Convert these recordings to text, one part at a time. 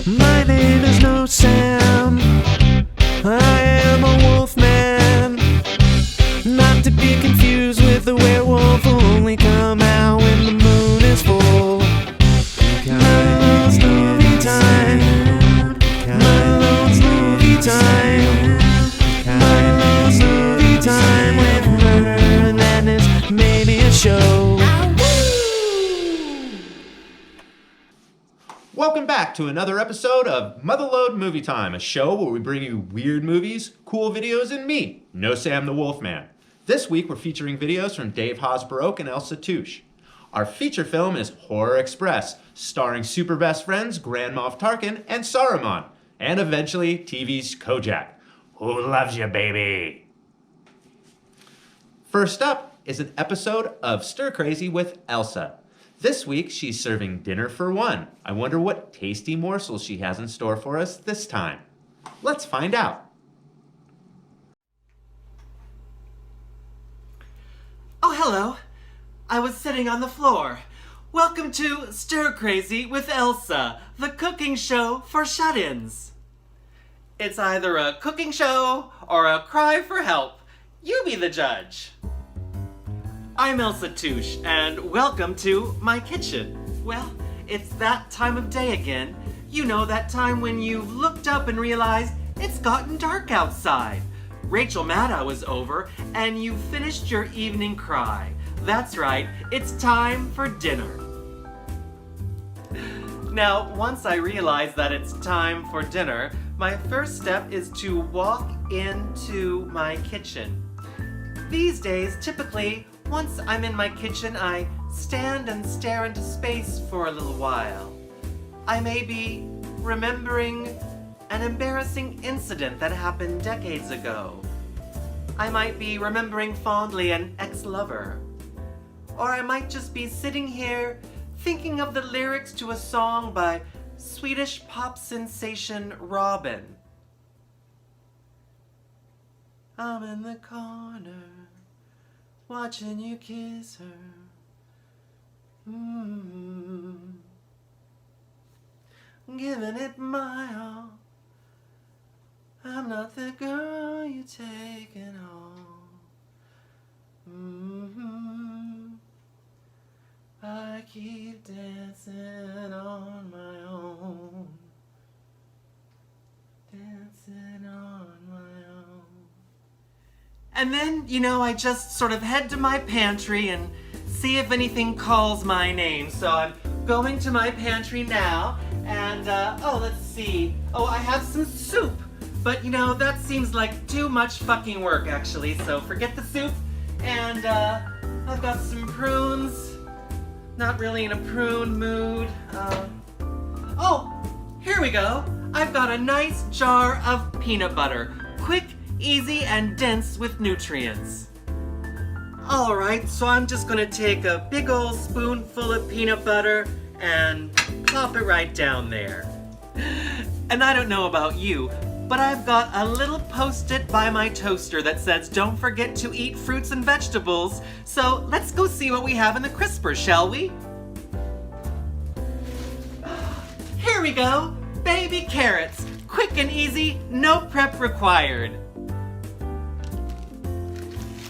My name is Nosam. I am a wolfman. Not to be confused with a werewolf who only come out when the moon is full. Motherlode's movie time. Motherlode's movie time. Motherlode's movie time with murder and madness, maybe a show. Welcome back to another episode of Motherlode Movie Time, a show where we bring you weird movies, cool videos, and me, Nosam the Wolfman. This week we're featuring videos from Dave Haaz-Brouqe and Elsa Touche. Our feature film is Horror Express, starring super best friends Grand Moff Tarkin and Saruman, and eventually TV's Kojak. Who loves you, baby? First up is an episode of Stir Crazy with Elsa. This week, she's serving dinner for one. I wonder what tasty morsels she has in store for us this time. Let's find out. Oh, hello. I was sitting on the floor. Welcome to Stir Crazy with Elsa, the cooking show for shut-ins. It's either a cooking show or a cry for help. You be the judge. I'm Elsa Touche, and welcome to my kitchen. Well, it's that time of day again. You know, that time when you've looked up and realized it's gotten dark outside. Rachel Maddow is over, and you finished your evening cry. That's right, it's time for dinner. Now, once I realize that it's time for dinner, my first step is to walk into my kitchen. These days, typically, once I'm in my kitchen, I stand and stare into space for a little while. I may be remembering an embarrassing incident that happened decades ago. I might be remembering fondly an ex-lover. Or I might just be sitting here thinking of the lyrics to a song by Swedish pop sensation Robin. I'm in the corner, watching you kiss her. Giving it my all. I'm not the girl you're taking home. I keep dancing on my own. Dancing on my own. And then, you know, I just sort of head to my pantry and see if anything calls my name. So I'm going to my pantry now, and, let's see. Oh, I have some soup. But, you know, that seems like too much fucking work, actually, so forget the soup. And, I've got some prunes. Not really in a prune mood. Here we go. I've got a nice jar of peanut butter. Quick, easy, and dense with nutrients. Alright, so I'm just gonna take a big old spoonful of peanut butter and plop it right down there. And I don't know about you, but I've got a little post-it by my toaster that says don't forget to eat fruits and vegetables, so let's go see what we have in the crisper, shall we? Here we go! Baby carrots! Quick and easy, no prep required.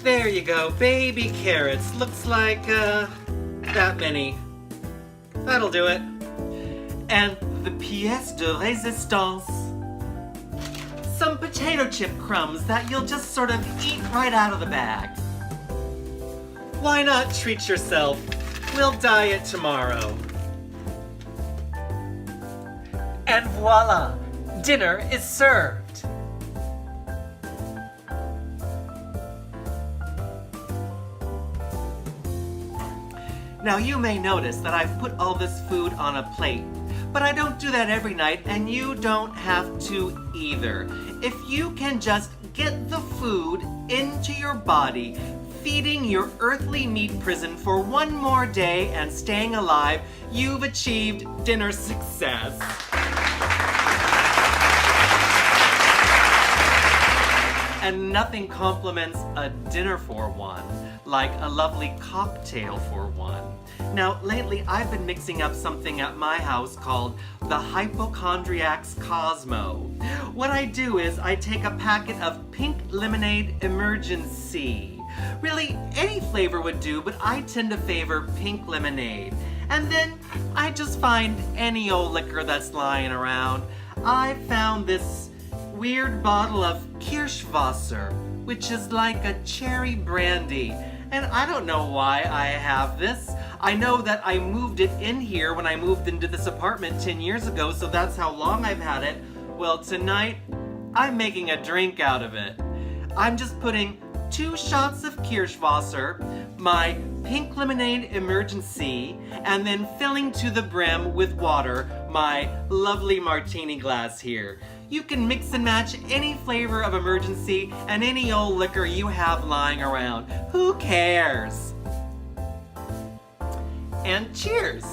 There you go, baby carrots. Looks like, that many. That'll do it. And the pièce de résistance. Some potato chip crumbs that you'll just sort of eat right out of the bag. Why not treat yourself? We'll diet tomorrow. And voila! Dinner is served. Now you may notice that I've put all this food on a plate, but I don't do that every night, and you don't have to either. If you can just get the food into your body, feeding your earthly meat prison for one more day and staying alive, you've achieved dinner success. And nothing complements a dinner for one like a lovely cocktail for one. Now, lately I've been mixing up something at my house called the Hypochondriac's Cosmo. What I do is I take a packet of pink lemonade emergency. Really, any flavor would do, but I tend to favor pink lemonade. And then I just find any old liquor that's lying around. I found this weird bottle of Kirschwasser, which is like a cherry brandy. And I don't know why I have this. I know that I moved it in here when I moved into this apartment 10 years ago, so that's how long I've had it. Well, tonight, I'm making a drink out of it. I'm just putting 2 shots of Kirschwasser, my pink lemonade emergency, and then filling to the brim with water my lovely martini glass here. You can mix and match any flavor of emergency and any old liquor you have lying around. Who cares? And cheers!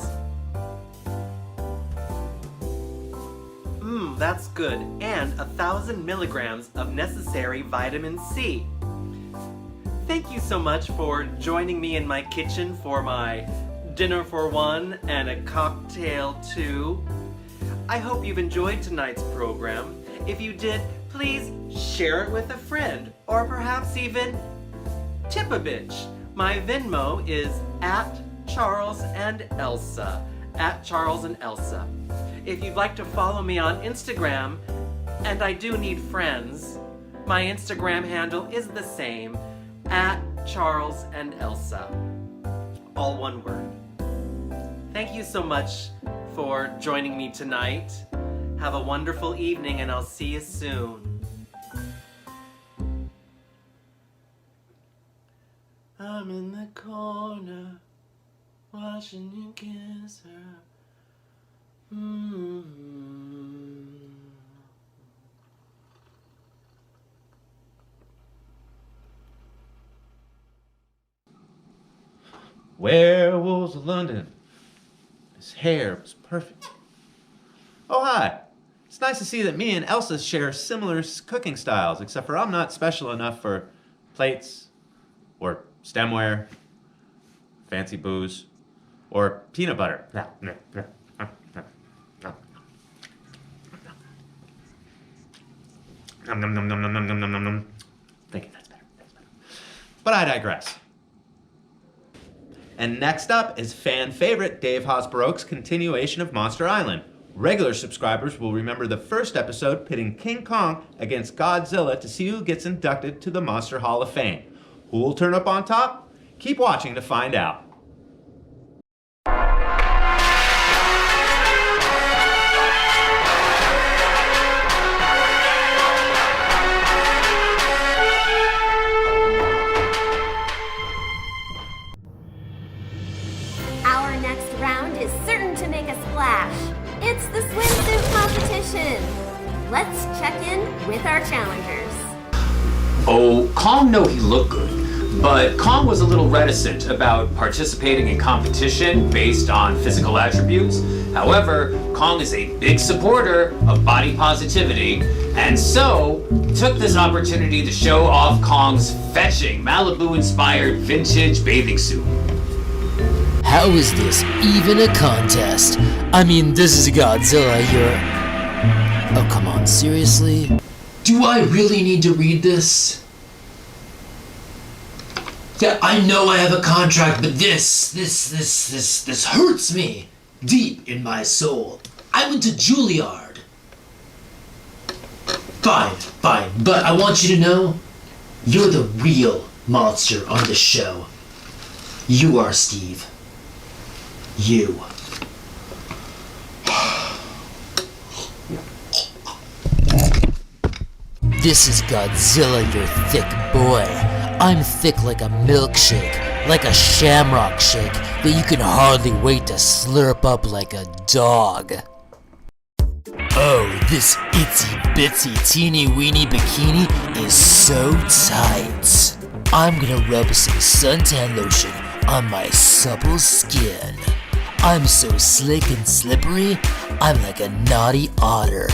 That's good. And 1,000 milligrams of necessary vitamin C. Thank you so much for joining me in my kitchen for my dinner for one and a cocktail too. I hope you've enjoyed tonight's program. If you did, please share it with a friend, or perhaps even tip a bitch. My Venmo is @CharlesandElsa, @CharlesandElsa. If you'd like to follow me on Instagram, and I do need friends, my Instagram handle is the same, @CharlesandElsa. All one word. Thank you so much for joining me tonight. Have a wonderful evening, and I'll see you soon. I'm in the corner, watching you kiss her. Werewolves of London. His hair was perfect. Oh, hi. It's nice to see that me and Elsa share similar cooking styles, except for I'm not special enough for plates, or stemware, fancy booze, or peanut butter. Thinking that's better. But I digress. And next up is fan favorite Dave Haaz-Brouqe's continuation of Monster Island. Regular subscribers will remember the first episode pitting King Kong against Godzilla to see who gets inducted to the Monster Hall of Fame. Who will turn up on top? Keep watching to find out. Our next round is certain to make a splash. It's the swimsuit competition. Let's check in with our challengers. Oh, Kong knew he looked good, but Kong was a little reticent about participating in competition based on physical attributes. However, Kong is a big supporter of body positivity, and so took this opportunity to show off Kong's fetching Malibu-inspired vintage bathing suit. How is this even a contest? I mean, this is Godzilla, Oh, come on, seriously? Do I really need to read this? Yeah, I know I have a contract, but this hurts me deep in my soul. I went to Juilliard. Fine, but I want you to know, you're the real monster on the show. You are, Steve. You. This is Godzilla, your thick boy. I'm thick like a milkshake, like a shamrock shake that you can hardly wait to slurp up like a dog. Oh, this itsy bitsy teeny weeny bikini is so tight. I'm gonna rub some suntan lotion on my supple skin. I'm so slick and slippery, I'm like a naughty otter.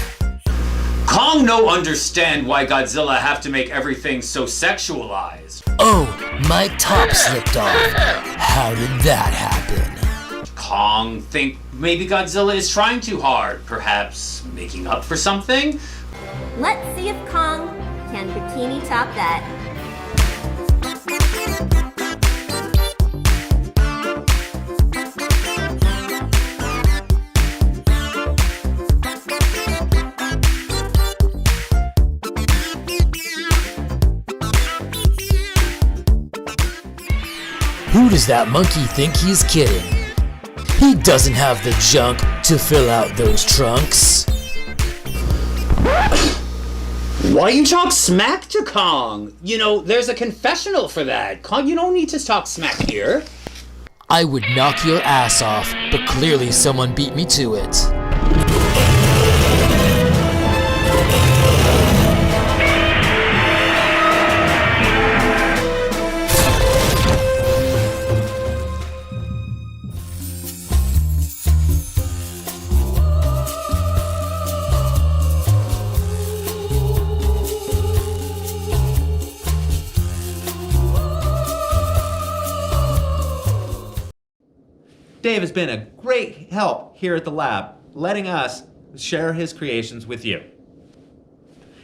Kong no understand why Godzilla have to make everything so sexualized. Oh, my top slipped off. How did that happen? Kong think maybe Godzilla is trying too hard, perhaps making up for something? Let's see if Kong can bikini top that. Who does that monkey think he's kidding? He doesn't have the junk to fill out those trunks. Why you talk smack to Kong? You know, there's a confessional for that. Kong, you don't need to talk smack here. I would knock your ass off, but clearly someone beat me to it. Dave has been a great help here at the lab, letting us share his creations with you.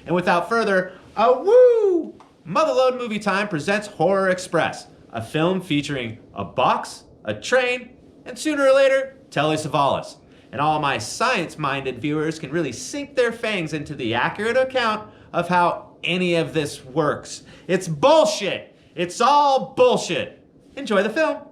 And without further, Motherlode Movie Time presents Horror Express, a film featuring a box, a train, and sooner or later, Telly Savalas. And all my science-minded viewers can really sink their fangs into the accurate account of how any of this works. It's bullshit! It's all bullshit! Enjoy the film!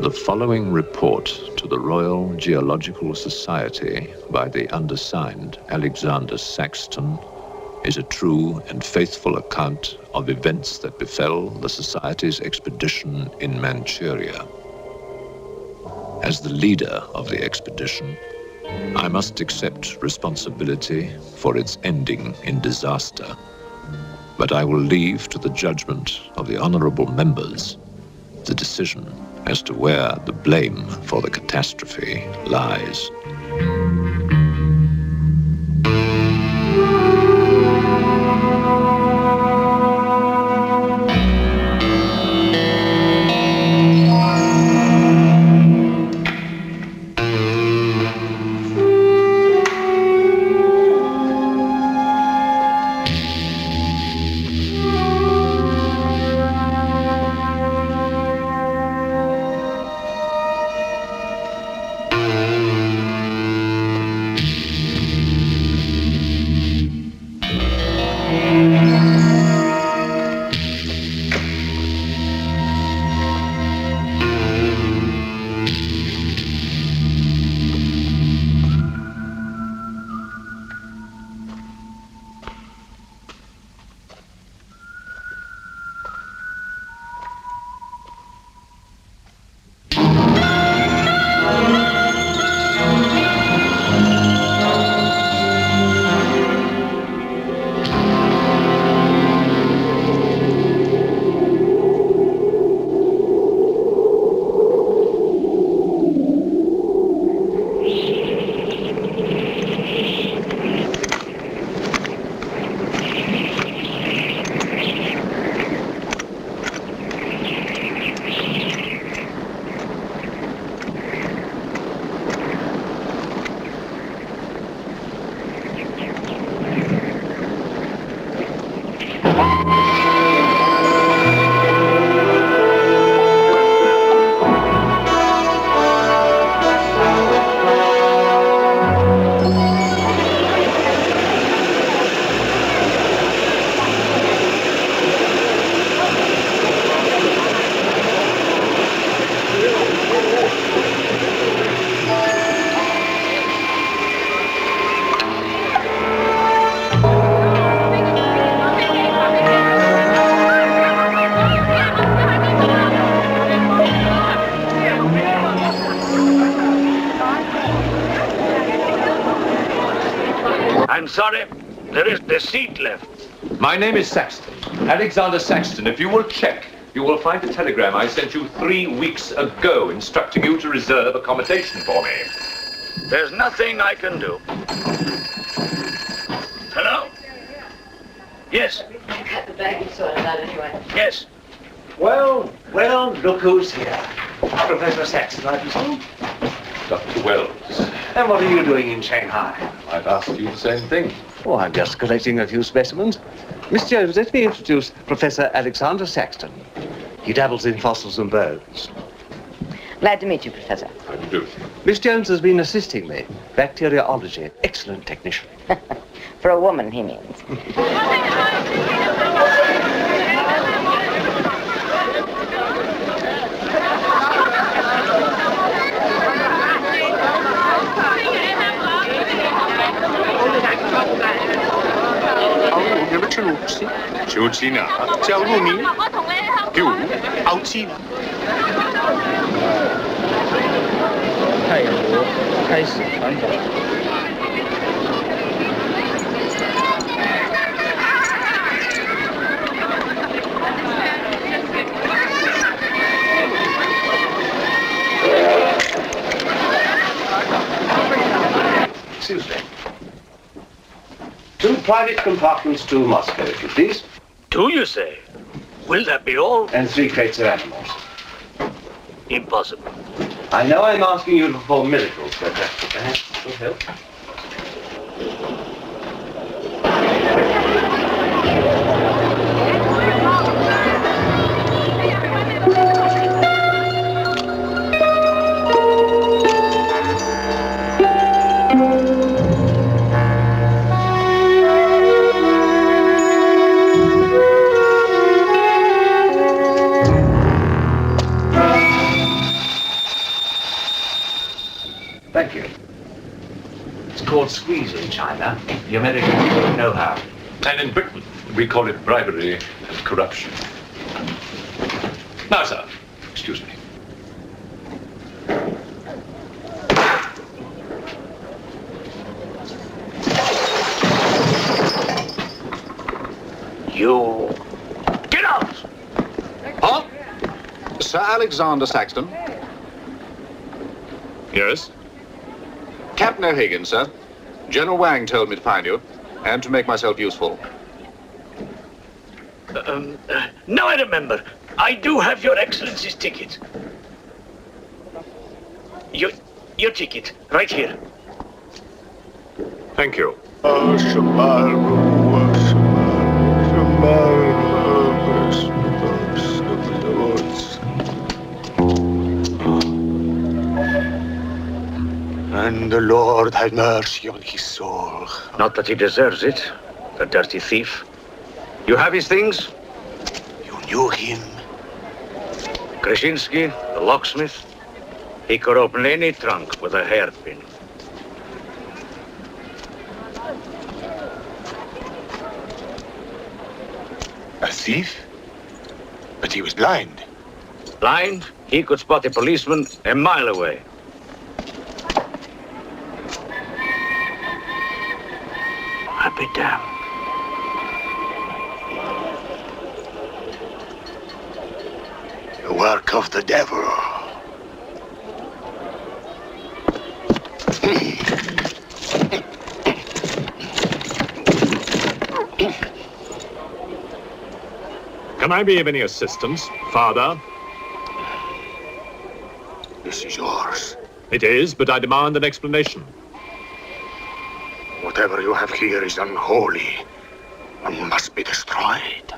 The following report to the Royal Geological Society by the undersigned Alexander Saxton is a true and faithful account of events that befell the Society's expedition in Manchuria. As the leader of the expedition, I must accept responsibility for its ending in disaster, but I will leave to the judgment of the honorable members the decision as to where the blame for the catastrophe lies. I'm sorry. There is the seat left. My name is Saxton. Alexander Saxton. If you will check, you will find a telegram I sent you 3 weeks ago instructing you to reserve accommodation for me. There's nothing I can do. Hello? Yes. You cut the baggage sorted out anyway. Yes. Well, look who's here. Professor Saxton, I presume. Dr. Wells. And what are you doing in Shanghai? I've asked you the same thing. Oh, I'm just collecting a few specimens. Miss Jones, let me introduce Professor Alexander Saxton. He dabbles in fossils and bones. Glad to meet you, Professor. How do you do? Miss Jones has been assisting me. Bacteriology. Excellent technician. For a woman, he means. Excuse me. 2 private compartments to Moscow, if you please. 2, you say? Will that be all? And 3 crates of animals. Impossible. I know I'm asking you to perform miracles, but perhaps it will help. Thank you. It's called squeeze in China. The Americans don't know how. And in Britain, we call it bribery and corruption. Now, sir, excuse me. You... Get out! Huh? Sir Alexander Saxton? Yes? Captain O'Higgins, sir. General Wang told me to find you, and to make myself useful. Now I remember. I do have your Excellency's ticket. Your ticket, right here. Thank you. And the Lord have mercy on his soul. Not that he deserves it, the dirty thief. You have his things? You knew him? Krasinski, the locksmith. He could open any trunk with a hairpin. A thief? But he was blind. Blind, he could spot a policeman a mile away. I'll be damned. The work of the devil. Can I be of any assistance, Father? This is yours. It is, but I demand an explanation. Whatever you have here is unholy and must be destroyed.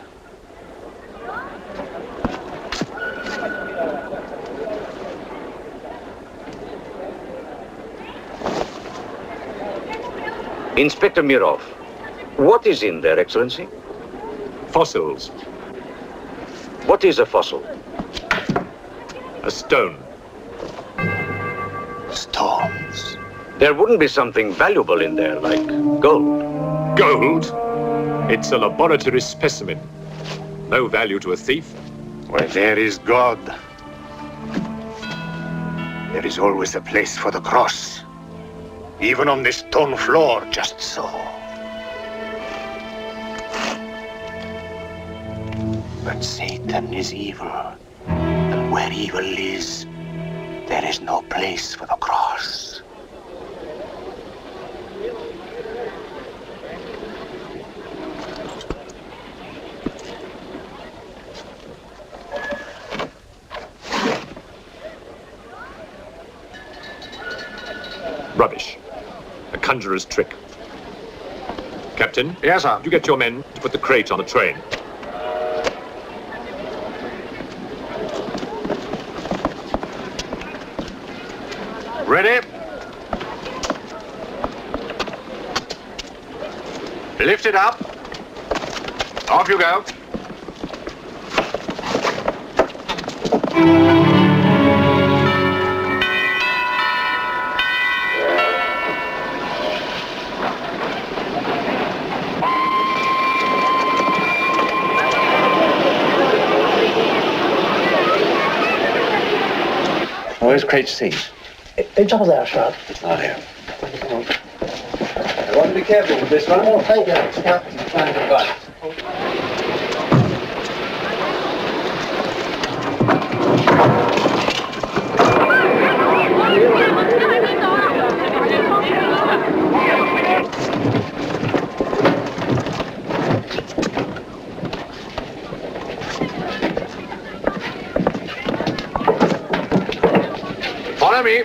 Inspector Mirov, what is in there, Excellency? Fossils. What is a fossil? A stone. Stones. There wouldn't be something valuable in there, like gold. Gold? It's a laboratory specimen. No value to a thief. Where there is God, there is always a place for the cross. Even on this stone floor, just so. But Satan is evil. And where evil is, there is no place for the cross. Rubbish. A conjurer's trick. Captain? Yes, sir. You get your men to put the crate on the train. Ready? Lift it up. Off you go. Where's crate C? It's over there, sir. Oh, here. I want to be careful with this one. Oh, thank you. Follow me.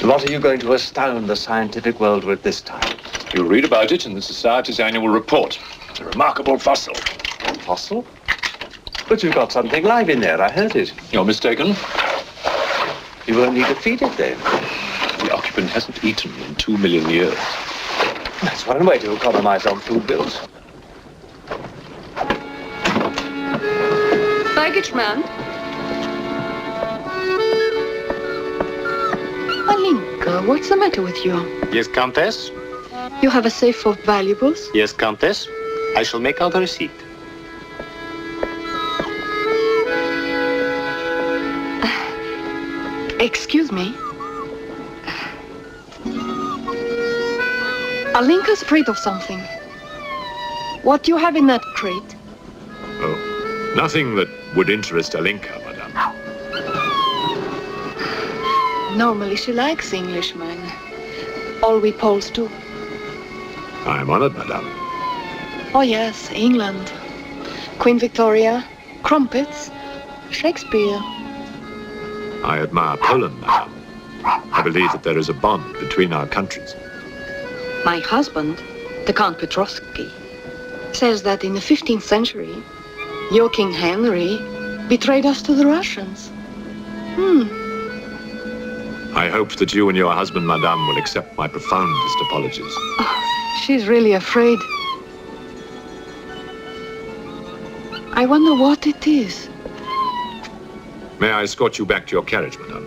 What are you going to astound the scientific world with this time? You'll read about it in the Society's annual report. It's a remarkable fossil. Fossil? But you've got something live in there, I heard it. You're mistaken. You won't need to feed it then. The occupant hasn't eaten in 2 million years. That's one way to economize on food bills. Baggage man. Alinka, what's the matter with you? Yes, Countess? You have a safe full of valuables? Yes, Countess. I shall make out a receipt. Excuse me. Alinka's afraid of something. What do you have in that crate? Oh, nothing that would interest Alinka, madame. Normally she likes Englishmen. All we Poles do. I am honored, madame. Oh yes, England. Queen Victoria, crumpets, Shakespeare. I admire Poland, madame. I believe that there is a bond between our countries. My husband, the Count Petrovsky, says that in the 15th century, your King Henry betrayed us to the Russians. I hope that you and your husband, madame, will accept my profoundest apologies. Oh, she's really afraid. I wonder what it is. May I escort you back to your carriage, madame?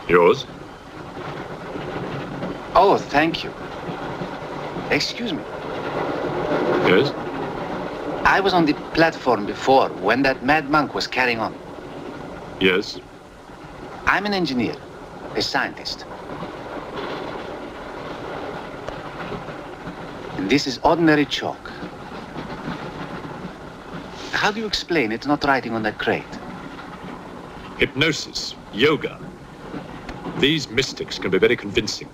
Yours? Oh, thank you. Excuse me. Yes? I was on the platform before when that mad monk was carrying on. Yes? I'm an engineer, a scientist. And this is ordinary chalk. How do you explain it's not writing on that crate? Hypnosis, yoga. These mystics can be very convincing.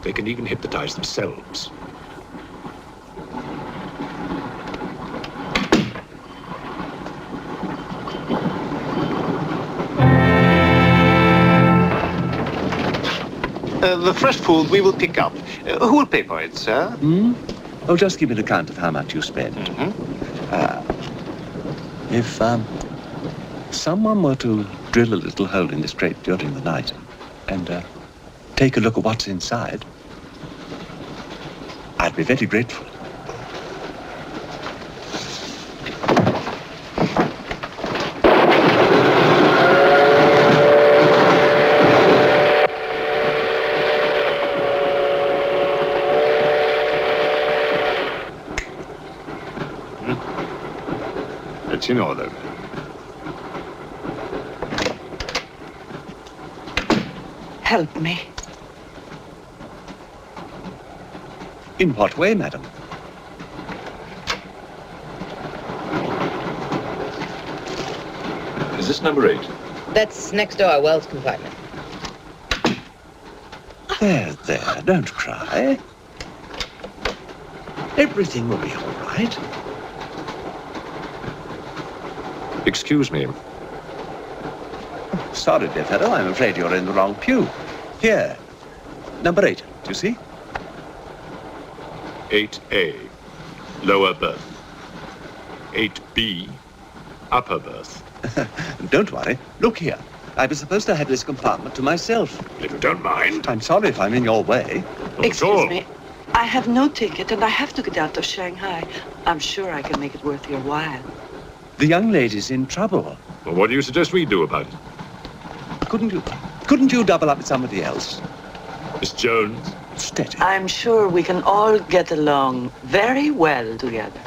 They can even hypnotize themselves. The fresh food we will pick up. Who will pay for it, sir? Oh, just give me an account of how much you spent. If someone were to drill a little hole in this crate during the night and take a look at what's inside, I'd be very grateful. It's in order. Help me. In what way, madam? Is this number 8? That's next door, Wells compartment. There, don't cry. Everything will be all right. Excuse me. Sorry, dear fellow, I'm afraid you're in the wrong pew. Here, number 8, do you see? 8A, lower berth. 8B, upper berth. Don't worry. Look here. I was supposed to have this compartment to myself. If you don't mind. I'm sorry if I'm in your way. Excuse me. I have no ticket and I have to get out of Shanghai. I'm sure I can make it worth your while. The young lady's in trouble. Well, what do you suggest we do about it? Couldn't you double up with somebody else? Miss Jones? Steady. I'm sure we can all get along very well together.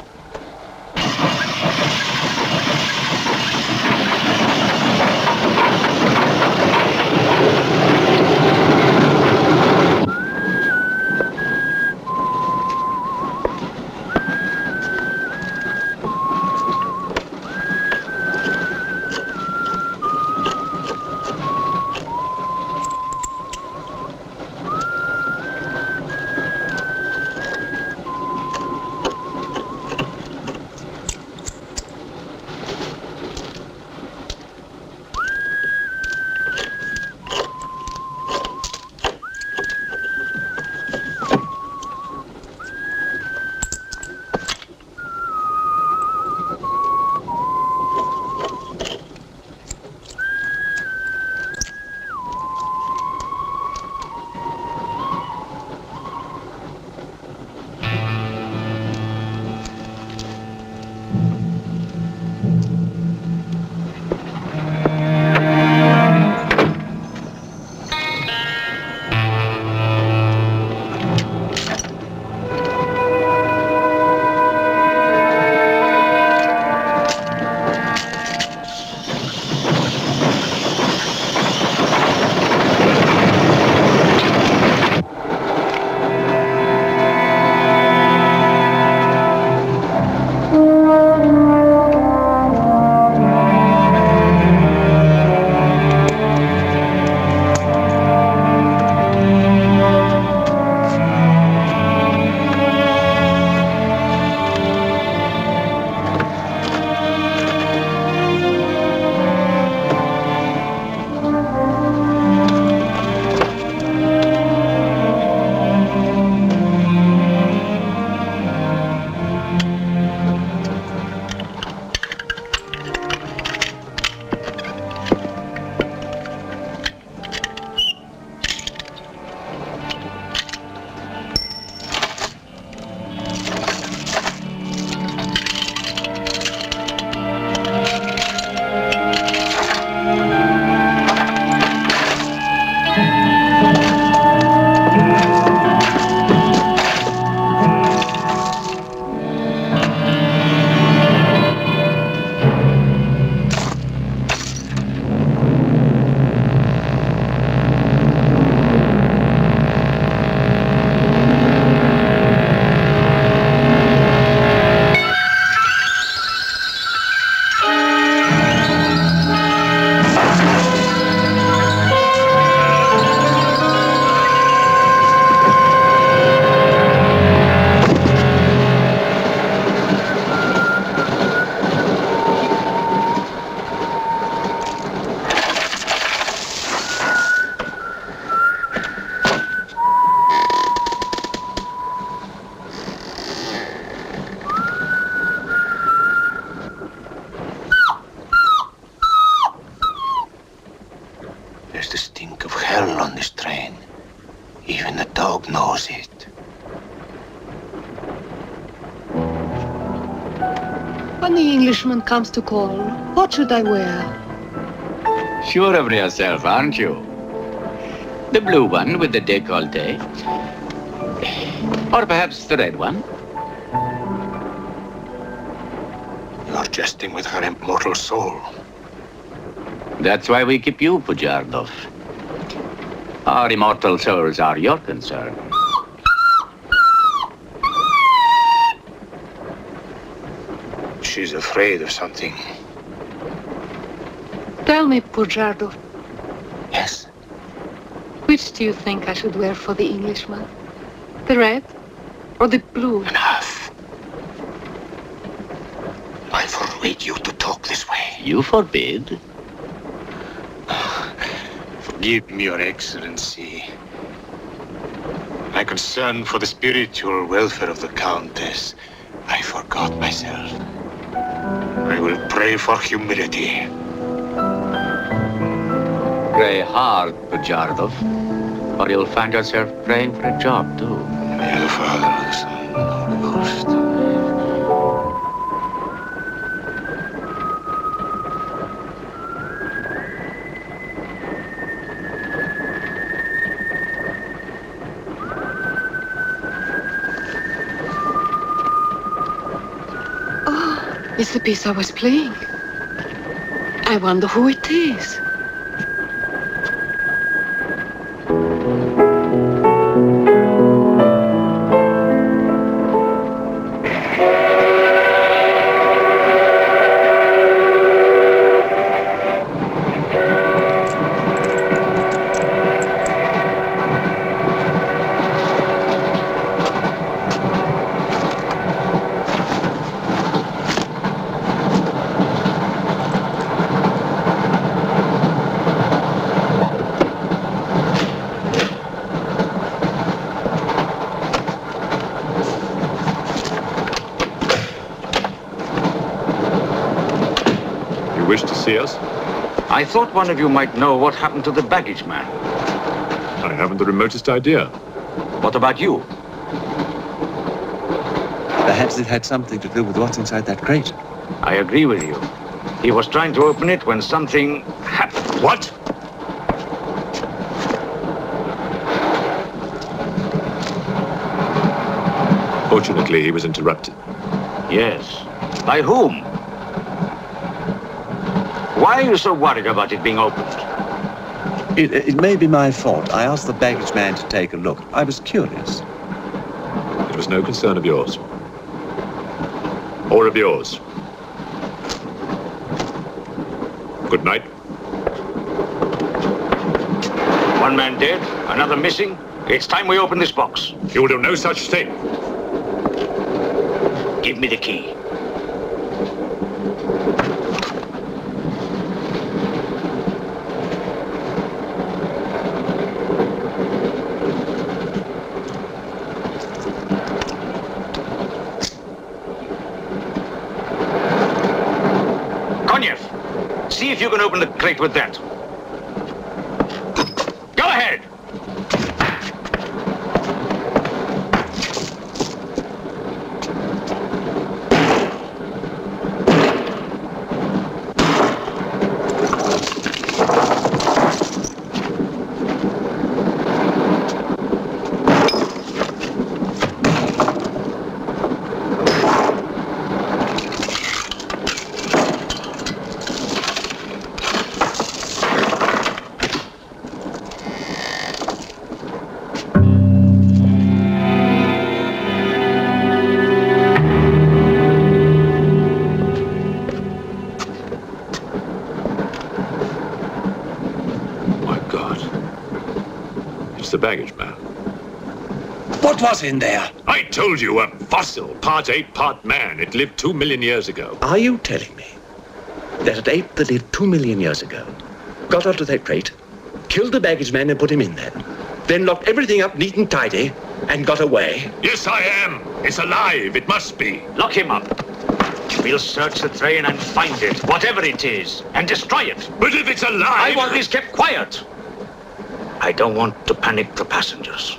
When the Englishman comes to call, what should I wear? Sure of yourself, aren't you? The blue one with the décolleté. Or perhaps the red one. You're jesting with her immortal soul. That's why we keep you, Pujardov. Our immortal souls are your concern. She's afraid of something. Tell me, Pujardov. Yes. Which do you think I should wear for the Englishman? The red or the blue? Enough. I forbid you to talk this way. You forbid? Forgive me, Your Excellency. My concern for the spiritual welfare of the Countess, I forgot myself. I will pray for humility. Pray hard, Pujardov, or you'll find yourself praying for a job, too. May the Father, the Son, and the Holy Ghost. It's the piece I was playing. I wonder who it is. Wish to see us? I thought one of you might know what happened to the baggage man. I haven't the remotest idea. What about you? Perhaps it had something to do with what's inside that crate. I agree with you. He was trying to open it when something happened. What? Fortunately, he was interrupted. Yes. By whom? Why are you so worried about it being opened? It may be my fault. I asked the baggage man to take a look. I was curious. It was no concern of yours. Or of yours. Good night. One man dead, another missing. It's time we open this box. You will do no such thing. Give me the key. See if you can open the crate with that. Go ahead! The baggage man. What was in there? I told you, a fossil, part ape, part man. It lived 2 million years ago. Are you telling me that an ape that lived 2 million years ago got onto that crate, killed the baggage man and put him in there, then locked everything up neat and tidy and got away? Yes, I am. It's alive. It must be. Lock him up. We'll search the train and find it, whatever it is, and destroy it. But if it's alive... I want this kept quiet. I don't want to panic the passengers.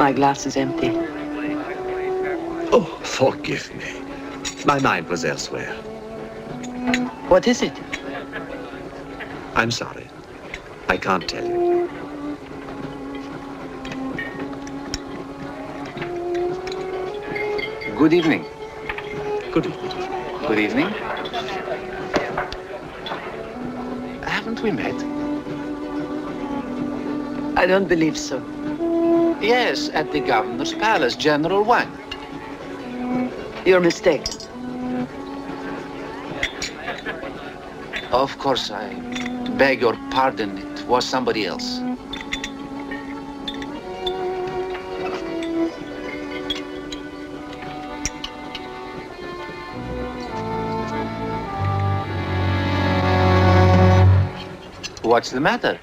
My glass is empty. Oh, forgive me. My mind was elsewhere. What is it? I'm sorry. I can't tell you. Good evening. Good evening. Good evening. Haven't we met? I don't believe so. Yes, at the governor's palace, General Wang. You're mistaken. Of course, I beg your pardon. It was somebody else. What's the matter?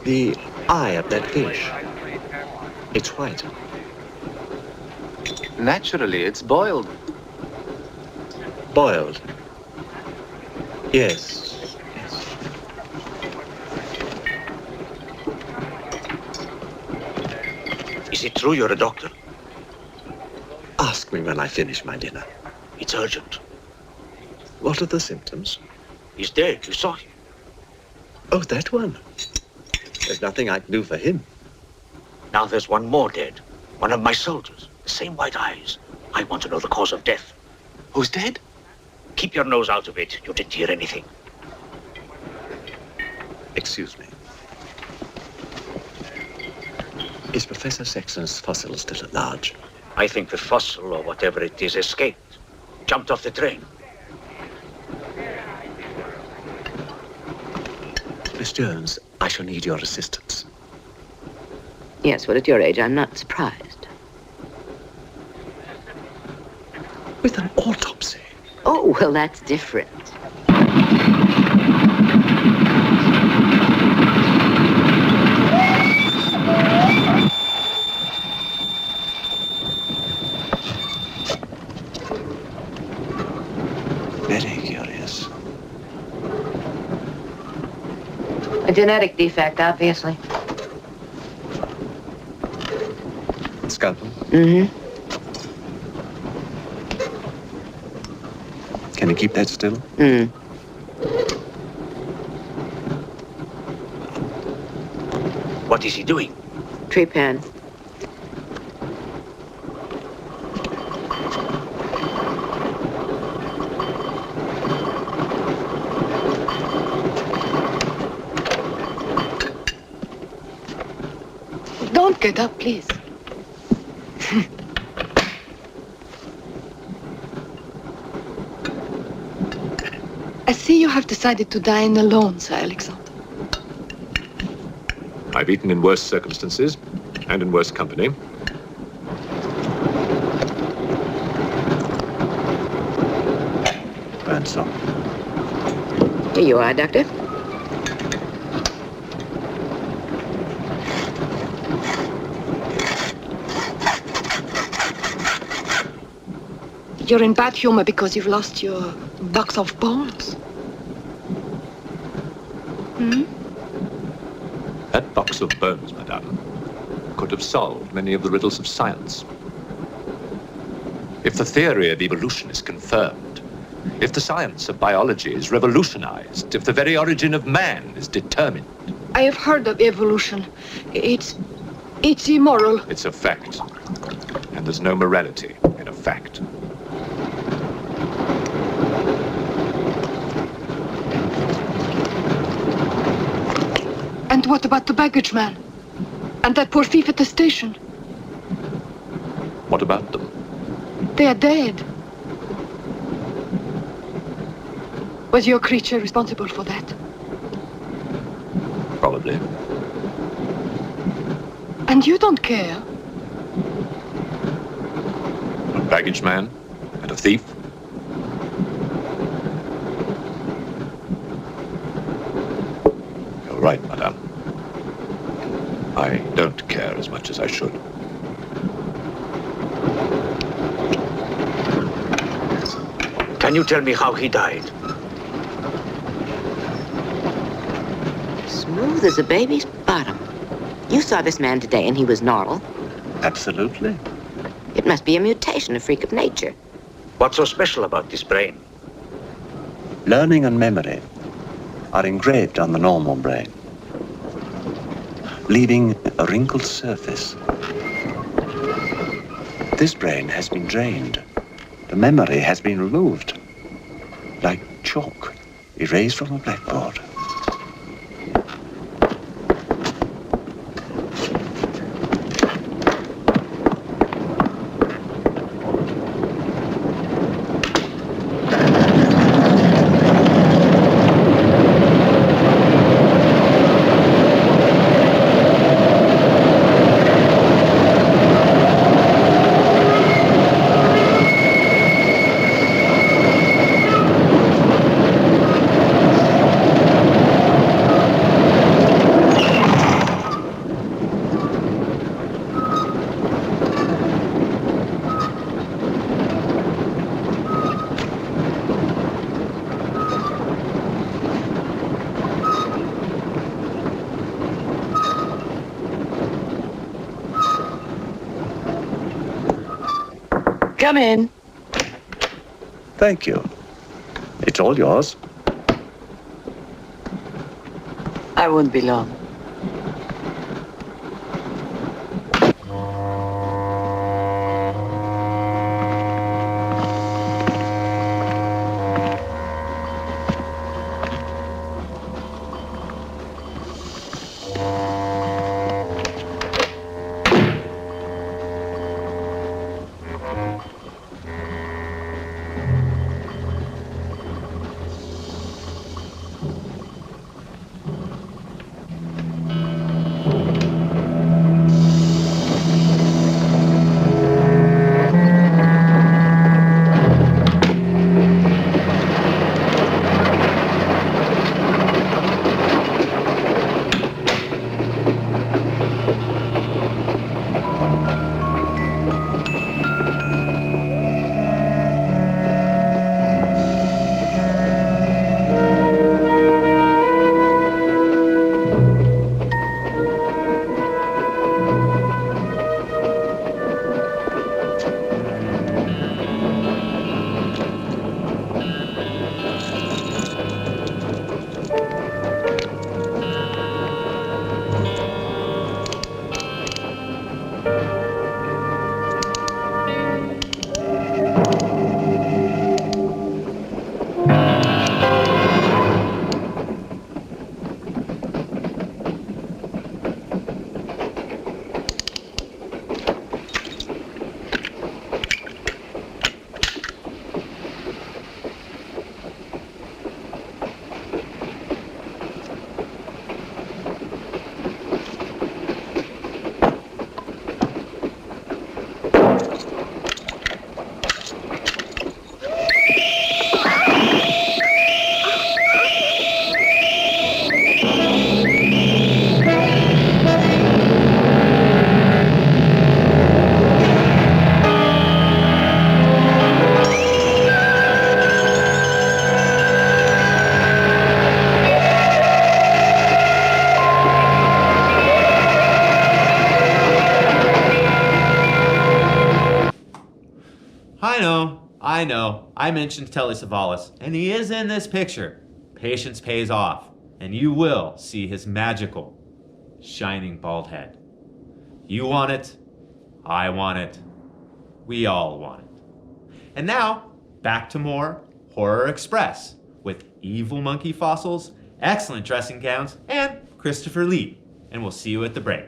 The eye of that fish. It's white. Naturally, it's boiled. Boiled. Yes. Is it true you're a doctor? Ask me when I finish my dinner. It's urgent. What are the symptoms? He's dead. You saw him. Oh, that one. There's nothing I can do for him. Now there's one more dead. One of my soldiers. The same white eyes. I want to know the cause of death. Who's dead? Keep your nose out of it. You didn't hear anything. Excuse me. Is Professor Saxton's fossil still at large? I think the fossil, or whatever it is, escaped. Jumped off the train. Miss Jones, I shall need your assistance. Yes, well, at your age, I'm not surprised. With an autopsy? Oh, well, that's different. Very curious. A genetic defect, obviously. Scalpel? Mm-hmm. Can you keep that still? Mm. What is he doing? Trepan. Don't get up, please. I see you have decided to dine alone, Sir Alexander. I've eaten in worse circumstances and in worse company. Ransom. Here you are, Doctor. You're in bad humor because you've lost your box of bones. Hmm? That box of bones, madame, could have solved many of the riddles of science. If the theory of evolution is confirmed, if the science of biology is revolutionized, if the very origin of man is determined. I have heard of evolution. It's immoral. It's a fact. And there's no morality in a fact. And what about the baggage man? And that poor thief at the station? What about them? They are dead. Was your creature responsible for that? Probably. And you don't care? A baggage man and a thief? You're right, madame. I don't care as much as I should. Can you tell me how he died? Smooth as a baby's bottom. You saw this man today and he was normal. Absolutely. It must be a mutation, a freak of nature. What's so special about this brain? Learning and memory are engraved on the normal brain, leaving a wrinkled surface. This brain has been drained. The memory has been removed, like chalk erased from a blackboard. Come in. Thank you. It's all yours. I won't be long. I know, I mentioned Telly Savalas, and he is in this picture. Patience pays off, and you will see his magical, shining bald head. You want it, I want it, we all want it. And now, back to more Horror Express, with evil monkey fossils, excellent dressing gowns, and Christopher Lee. And we'll see you at the break.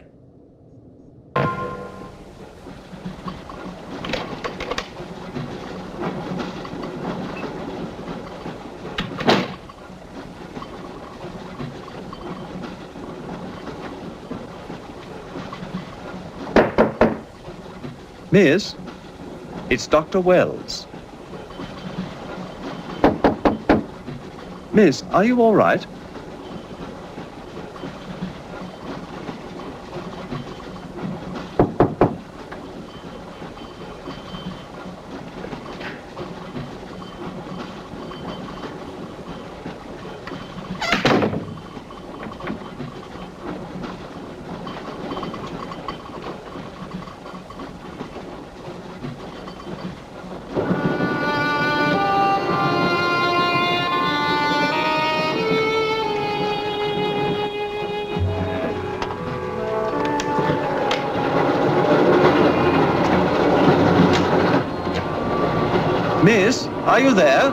Miss, it's Dr. Wells. Miss, are you all right? Miss, are you there?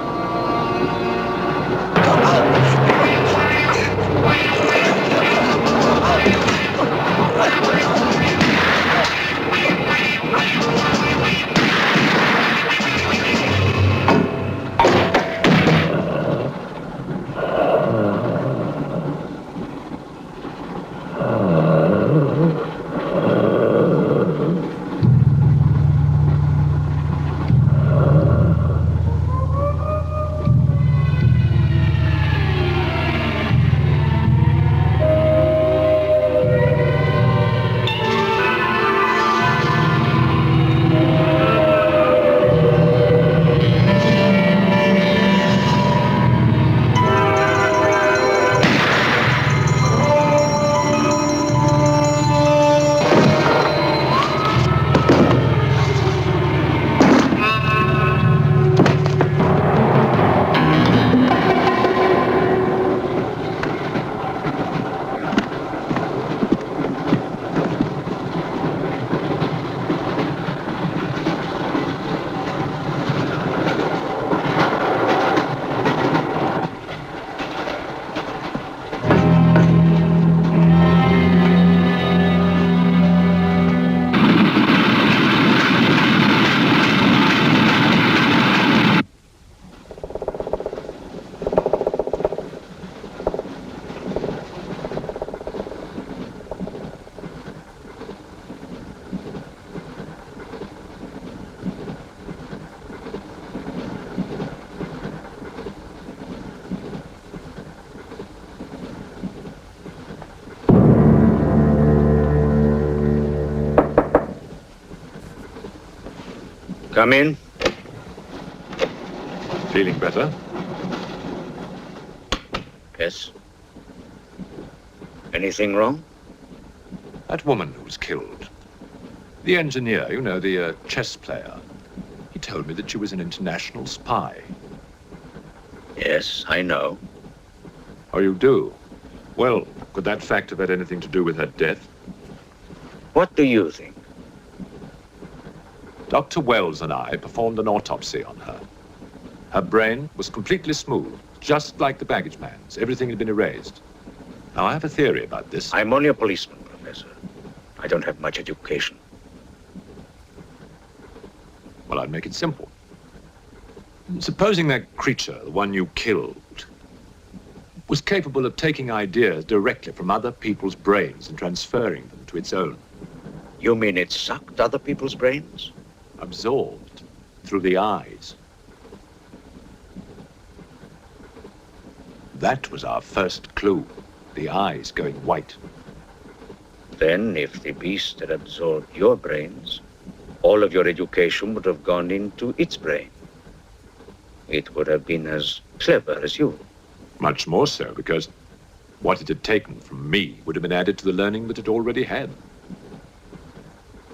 Come in. Feeling better? Yes. Anything wrong? That woman who was killed. The engineer, you know, the chess player. He told me that she was an international spy. Yes, I know. Oh, you do? Well, could that fact have had anything to do with her death? What do you think? Dr. Wells and I performed an autopsy on her. Her brain was completely smooth, just like the baggage man's. Everything had been erased. Now, I have a theory about this. I'm only a policeman, Professor. I don't have much education. Well, I'd make it simple. Supposing that creature, the one you killed, was capable of taking ideas directly from other people's brains and transferring them to its own. You mean it sucked other people's brains? Absorbed through the eyes. That was our first clue. The eyes going white. Then, if the beast had absorbed your brains, all of your education would have gone into its brain. It would have been as clever as you. Much more so, because what it had taken from me would have been added to the learning that it already had.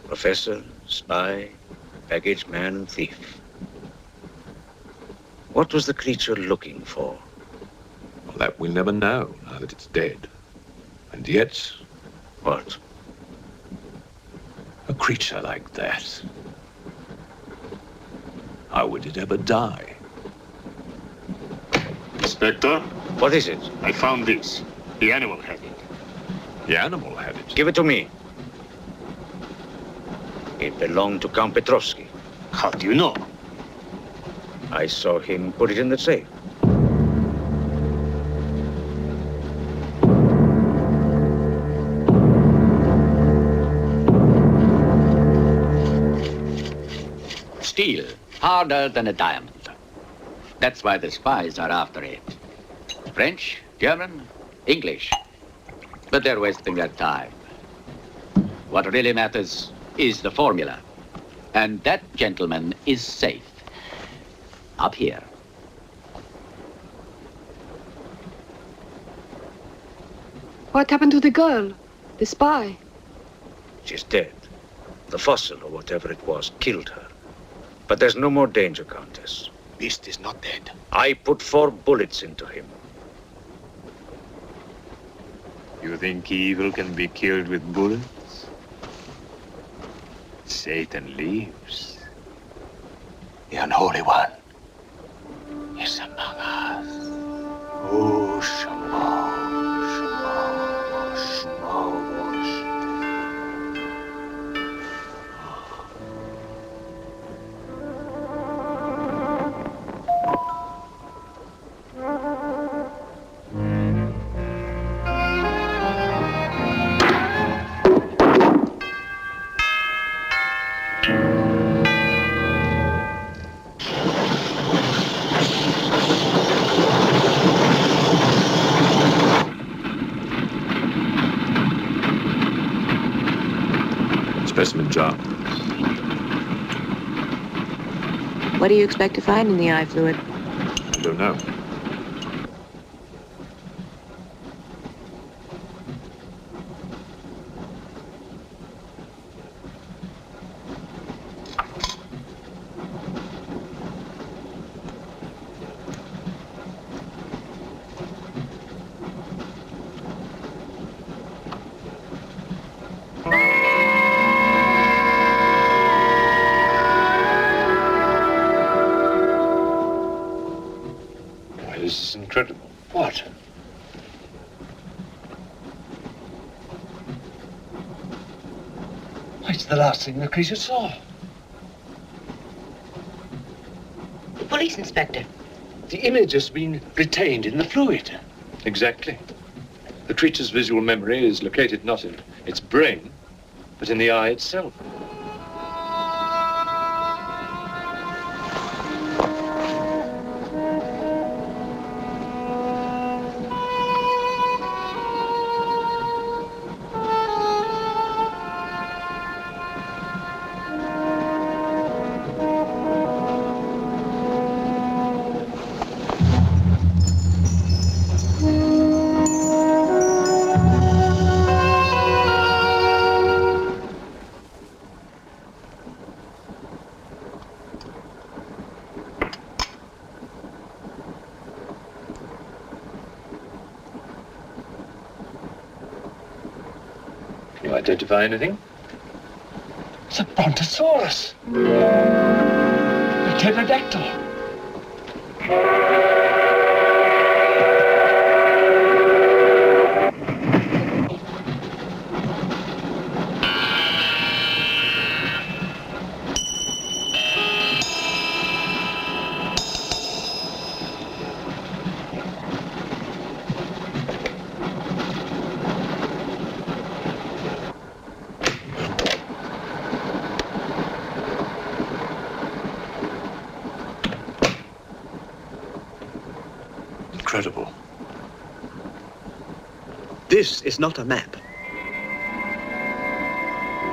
Professor, spy, baggage man, and thief. What was the creature looking for? Well, that we'll never know, now that it's dead. And yet... What? A creature like that. How would it ever die? Inspector? What is it? I found this. The animal had it. The animal had it? Give it to me. It belonged to Count Petrovsky. How do you know? I saw him put it in the safe. Steel, harder than a diamond. That's why the spies are after it. French, German, English. But they're wasting their time. What really matters is the formula. And that, gentleman, is safe. Up here. What happened to the girl? The spy? She's dead. The fossil, or whatever it was, killed her. But there's no more danger, Countess. Beast is not dead. I put 4 bullets into him. You think evil can be killed with bullets? Satan lives. The unholy one. Specimen jar. What do you expect to find in the eye fluid? I don't know. This is incredible. What? Why, it's the last thing the creature saw. Police inspector. The image has been retained in the fluid. Exactly. The creature's visual memory is located not in its brain, but in the eye itself. Can you identify anything? It's a brontosaurus. A pterodactyl. Incredible. This is not a map.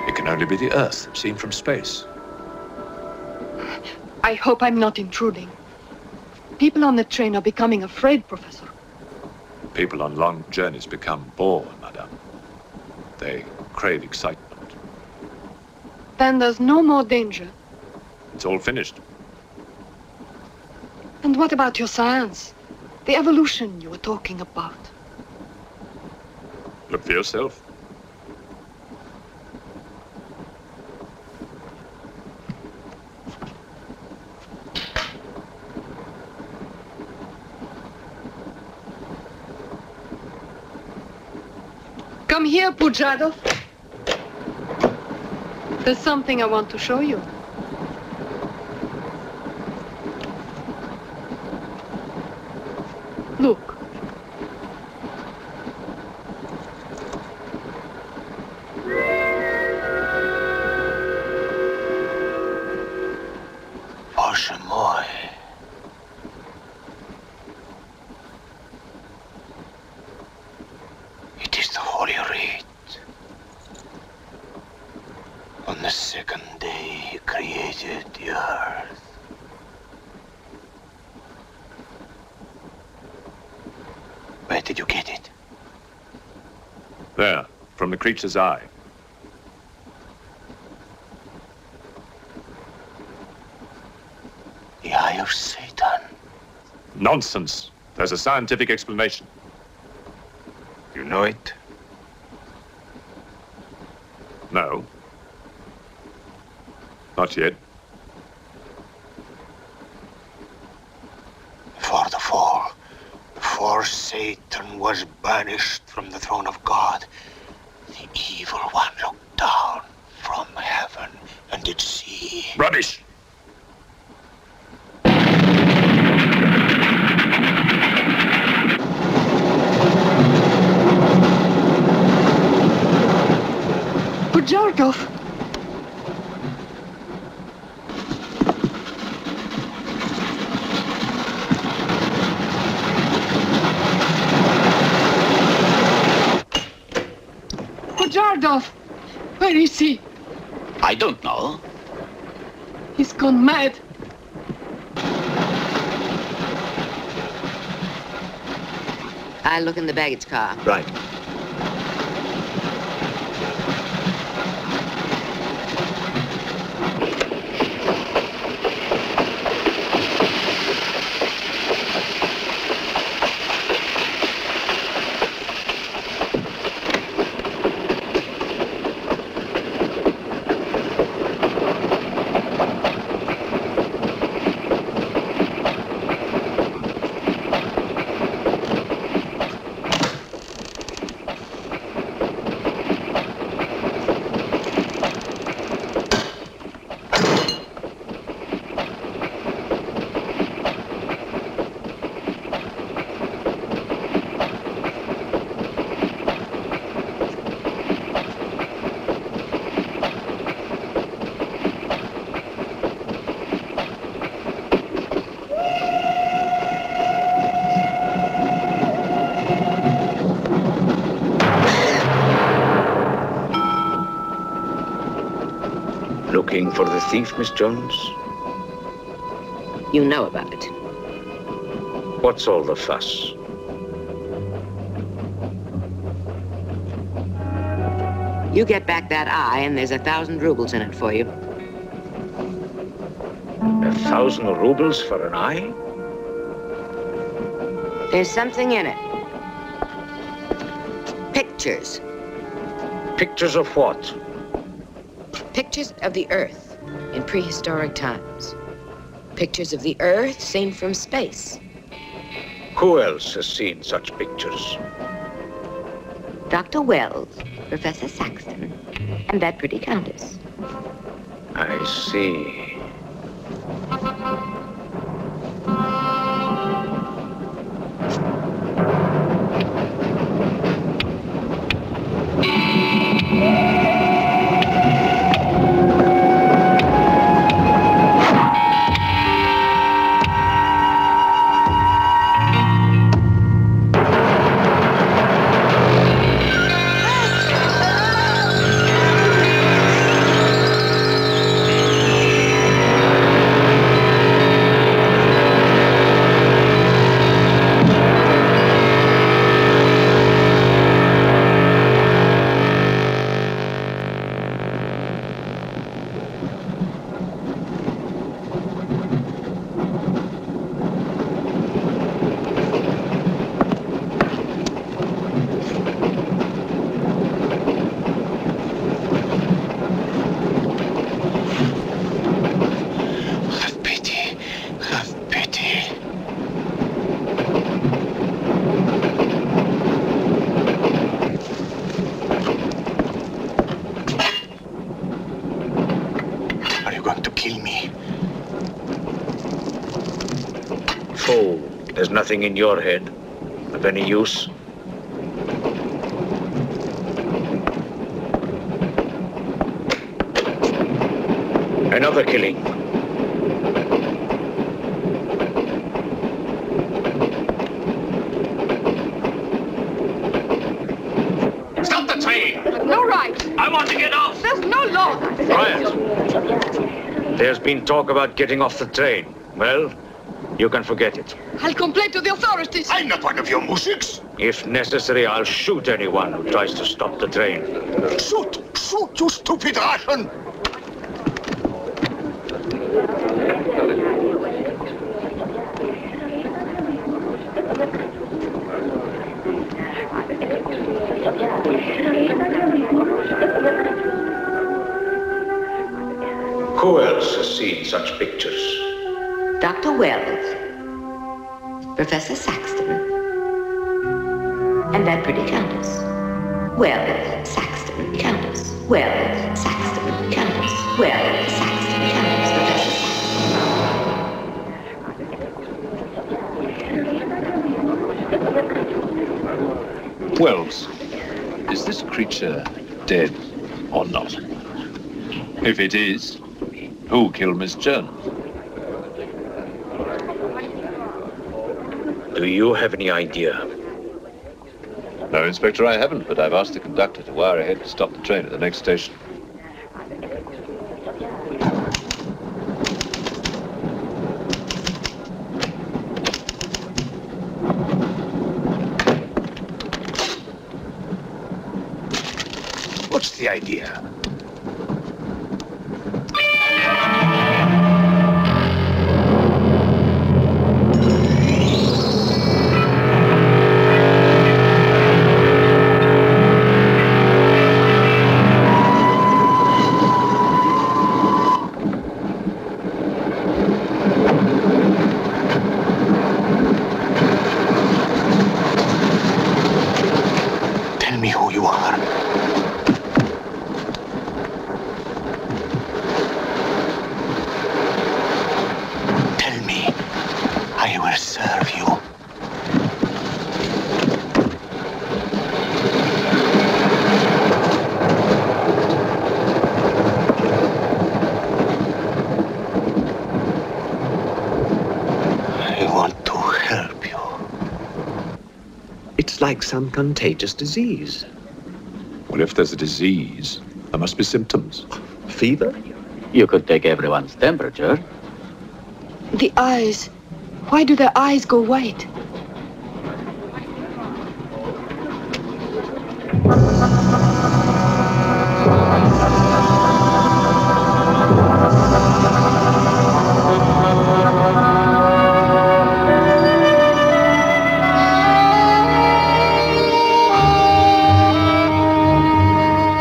It can only be the Earth, seen from space. I hope I'm not intruding. People on the train are becoming afraid, Professor. People on long journeys become bored, madame. They crave excitement. Then there's no more danger. It's all finished. And what about your science? The evolution you were talking about. Look for yourself. Come here, Pujado. There's something I want to show you. Look. Oshamoy. It is the Holy Rite. On the second day, he created the earth. Where did you get it? There, from the creature's eye. The eye of Satan. Nonsense. There's a scientific explanation. You know it? No. Not yet. For the fall, before Satan was banished from the throne of God, the evil one looked down from heaven and did see. Rubbish! Pujardov! Pujardov! Where is he? I don't know. He's gone mad. I'll look in the baggage car. Right. Looking for the thief, Miss Jones? You know about it. What's all the fuss? You get back that eye, and there's 1,000 rubles in it for you. 1,000 rubles for an eye? There's something in it. Pictures. Pictures of what? Pictures of the Earth in prehistoric times. Pictures of the Earth seen from space. Who else has seen such pictures? Dr. Wells, Professor Saxton, and that pretty countess. I see. There's nothing in your head of any use. Another killing. Stop the train! No right. I want to get off! There's no law. Quiet. There's been talk about getting off the train. Well, you can forget it. I'll complain to the authorities. I'm not one of your musics. If necessary, I'll shoot anyone who tries to stop the train. Shoot! Shoot, you stupid Russian! Who else has seen such pictures? Dr. Wells, Professor Saxton, and that pretty countess. Wells, Saxton, countess. Wells, Saxton, countess. Wells, Saxton, countess. Professor Saxton. Wells, is this creature dead or not? If it is, who killed Miss Jones? Do you have any idea? No, Inspector, I haven't, but I've asked the conductor to wire ahead to stop the train at the next station. What's the idea? Tell me who you are. Tell me. I will serve you. I want to help you. It's like some contagious disease. Well, if there's a disease, there must be symptoms. Fever? You could take everyone's temperature. The eyes. Why do their eyes go white?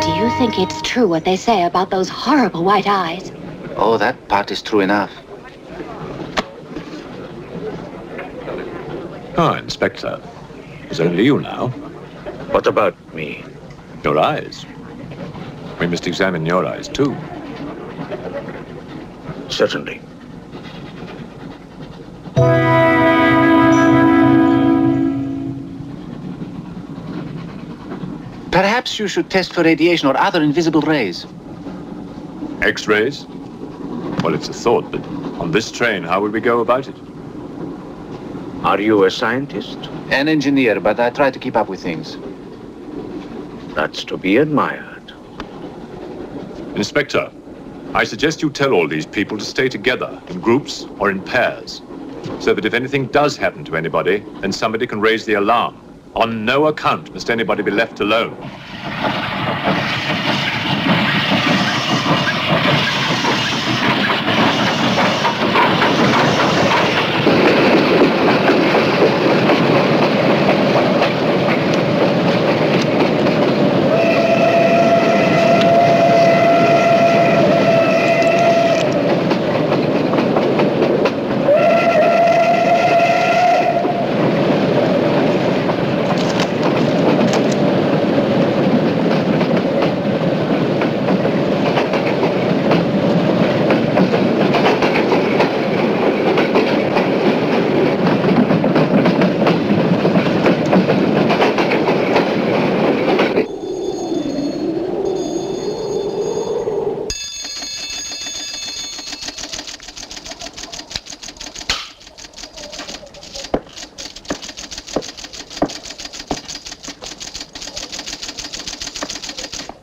Do you think it's true what they say about those horrible white eyes? Oh, that part is true enough. Ah, Inspector. It's only you now. What about me? Your eyes. We must examine your eyes, too. Certainly. Perhaps you should test for radiation or other invisible rays. X-rays? Well, it's a thought, but on this train, how would we go about it? Are you a scientist? An engineer, but I try to keep up with things. That's to be admired. Inspector, I suggest you tell all these people to stay together, in groups or in pairs, so that if anything does happen to anybody, then somebody can raise the alarm. On no account must anybody be left alone.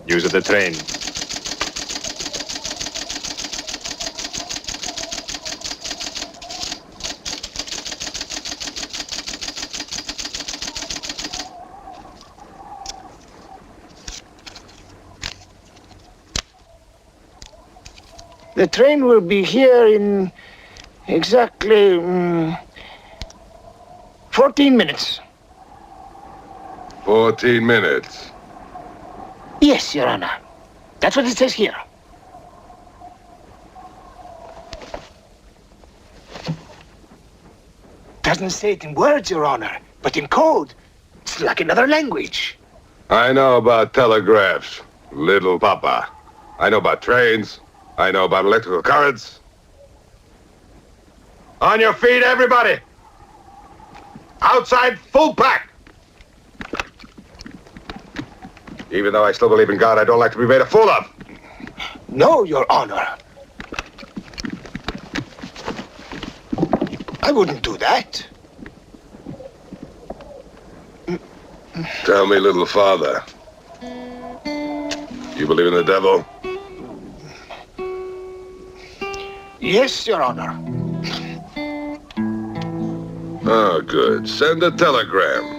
News of the train. The train will be here in exactly 14 minutes. 14 minutes. Yes, Your Honor. That's what it says here. Doesn't say it in words, Your Honor, but in code. It's like another language. I know about telegraphs, little papa. I know about trains. I know about electrical currents. On your feet, everybody! Outside, full pack! Even though I still believe in God, I don't like to be made a fool of. No, Your Honor. I wouldn't do that. Tell me, little father. You believe in the devil? Yes, Your Honor. Oh, good. Send a telegram.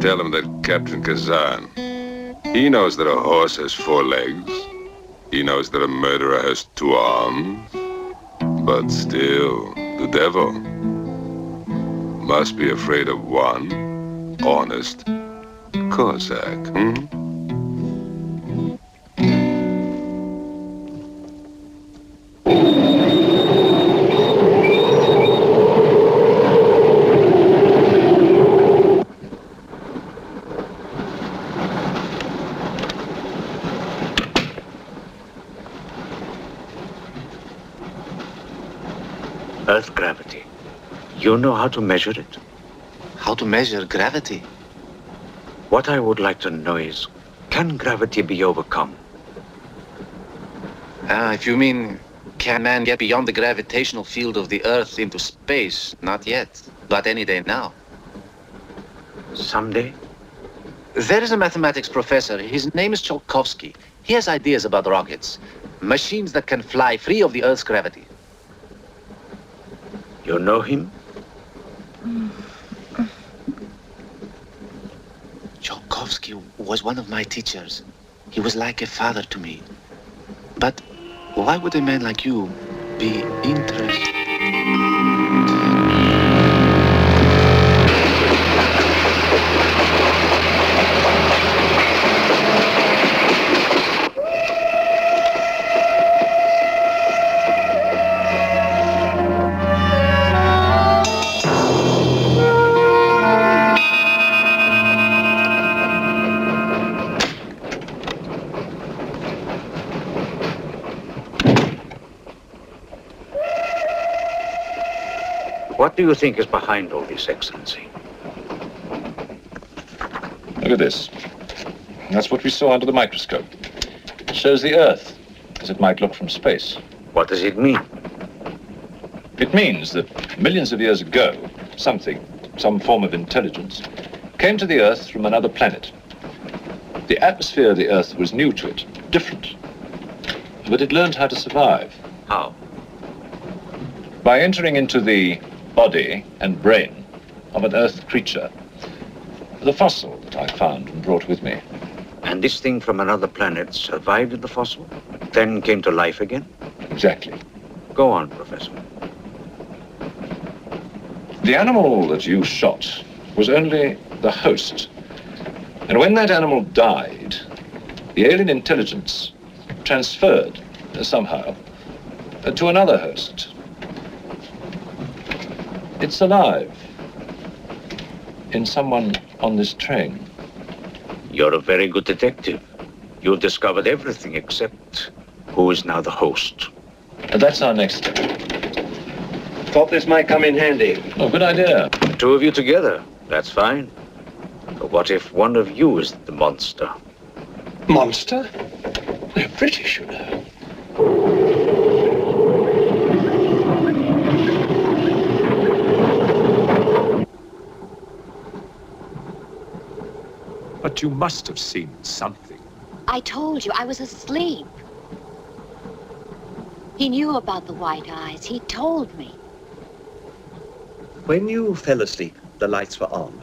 Tell him that Captain Kazan He knows that a horse has 4 legs. He knows that a murderer has 2 arms. But still, the devil must be afraid of one honest Cossack, Earth gravity. You know how to measure it? How to measure gravity? What I would like to know is, can gravity be overcome? If you mean, can man get beyond the gravitational field of the Earth into space? Not yet, but any day now. Someday? There is a mathematics professor. His name is Tsiolkovsky. He has ideas about rockets. Machines that can fly free of the Earth's gravity. You know him? Tsiolkovsky was one of my teachers. He was like a father to me. But why would a man like you be interested? What do you think is behind all this, Excellency? Look at this. That's what we saw under the microscope. It shows the Earth as it might look from space. What does it mean? It means that millions of years ago, some form of intelligence, came to the Earth from another planet. The atmosphere of the Earth was new to it, different. But it learned how to survive. How? By entering into the body and brain of an Earth creature. The fossil that I found and brought with me. And this thing from another planet survived in the fossil, then came to life again? Exactly. Go on, Professor. The animal that you shot was only the host. And when that animal died, the alien intelligence transferred somehow to another host. It's alive in someone on this train. You're a very good detective. You've discovered everything except who is now the host. And that's our next step. Thought this might come in handy. Oh, good idea. The 2 of you together, that's fine. But what if one of you is the monster? Monster? They're British, you know. But you must have seen something. I told you I was asleep. He knew about the white eyes. He told me. When you fell asleep, the lights were on.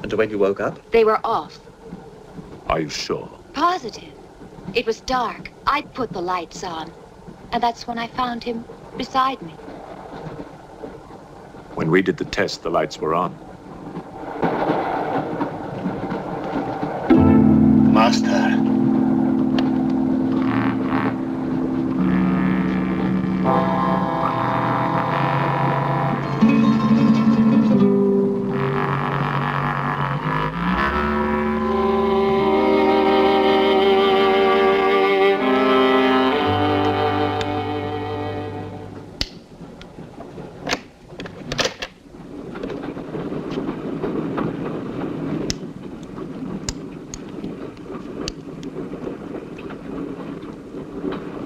And when you woke up? They were off. Are you sure? Positive. It was dark. I put the lights on. And that's when I found him beside me. When we did the test, the lights were on. Master.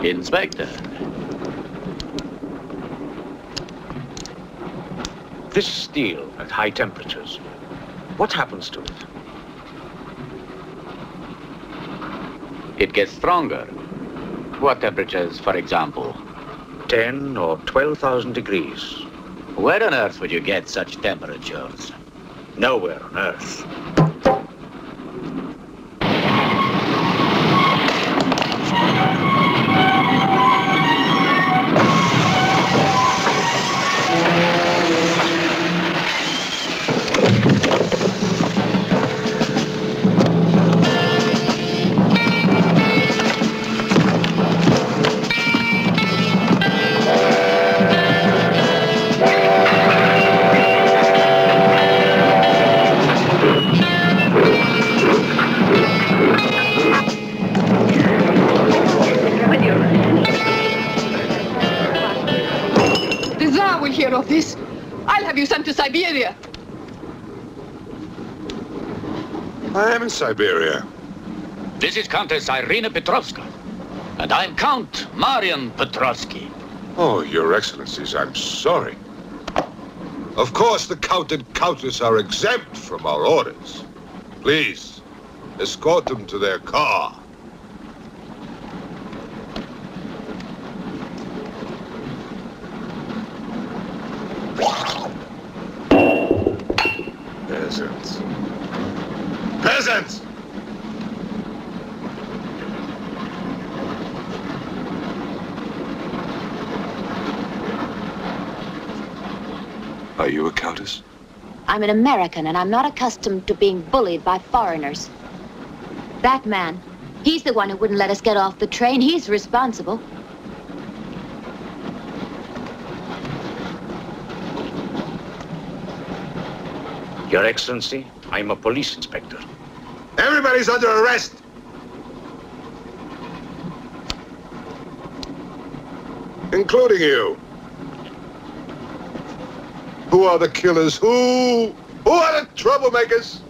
Inspector. This steel at high temperatures, what happens to it? It gets stronger. What temperatures, for example? 10 or 12,000 degrees. Where on earth would you get such temperatures? Nowhere on earth. you sent to Siberia? I am in Siberia. This is Countess Irina Petrovska, and I'm Count Marian Petrovsky. Oh, Your Excellencies, I'm sorry. Of course, the Count and Countess are exempt from our orders. Please, escort them to their car. Peasants. Peasants! Are you a countess? I'm an American, and I'm not accustomed to being bullied by foreigners. That man, he's the one who wouldn't let us get off the train. He's responsible. Your Excellency, I'm a police inspector. Everybody's under arrest! Including you. Who are the killers? Who are the troublemakers?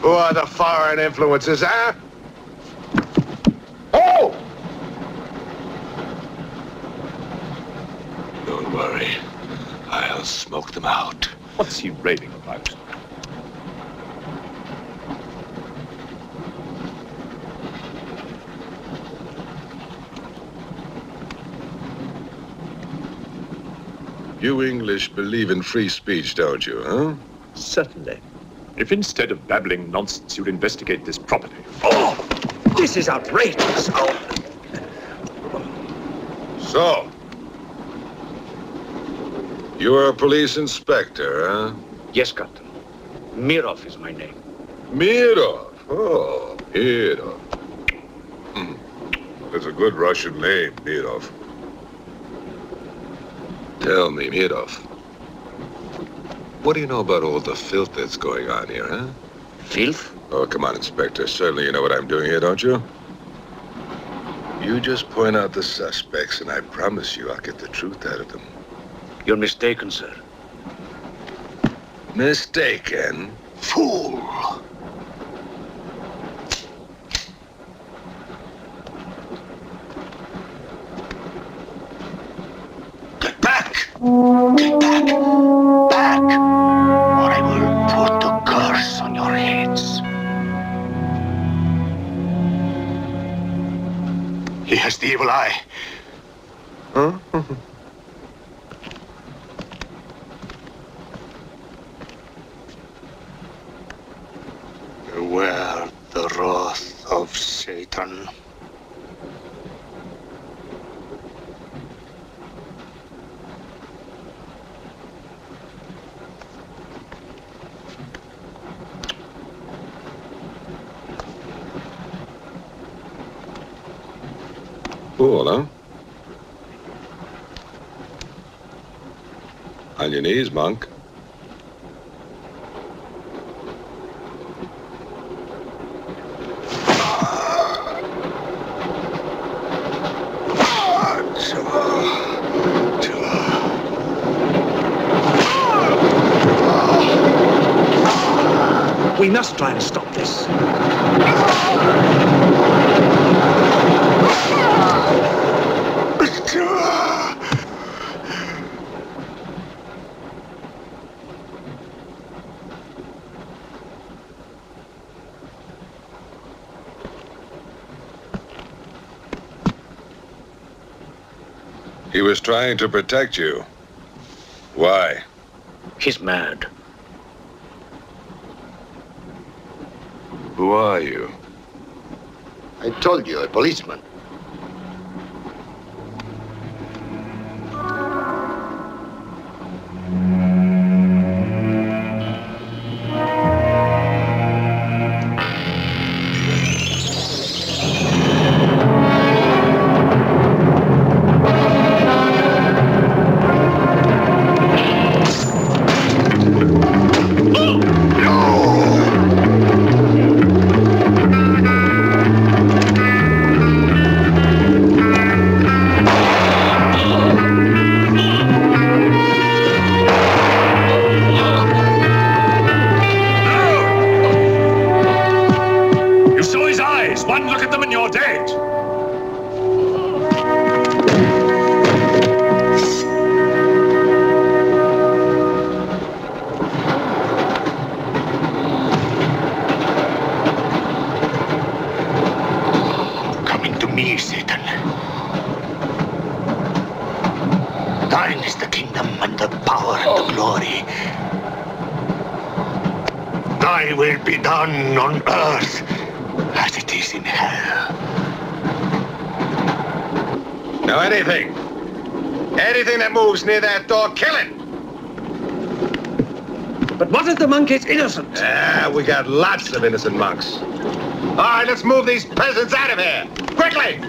Who are the foreign influences, huh? Oh! Don't worry. I'll smoke them out. What's he raving about? You English believe in free speech, don't you, huh? Certainly. If instead of babbling nonsense, you'd investigate this property. Oh, this is outrageous. Oh. So, you are a police inspector, huh? Yes, Captain. Mirov is my name. Mirov. Oh, Mirov. That's a good Russian name, Mirov. Tell me, Mirov, what do you know about all the filth that's going on here, huh? Filth? Oh, come on, Inspector. Certainly you know what I'm doing here, don't you? You just point out the suspects, and I promise you I'll get the truth out of them. You're mistaken, sir. Mistaken? Fool! Get back! Get back! Back! Or I will put the curse on your heads. He has the evil eye. Huh? Beware the wrath of Satan. Cool, huh? On your knees, monk. We must try and stop this. He was trying to protect you. Why? He's mad. Who are you? I told you, a policeman. me, Satan. Thine is the kingdom and the power and the glory. Thy will be done on earth as it is in hell. Now anything that moves near that door, kill it! But what if the monk is innocent? We got lots of innocent monks. All right, let's move these peasants out of here. Quickly!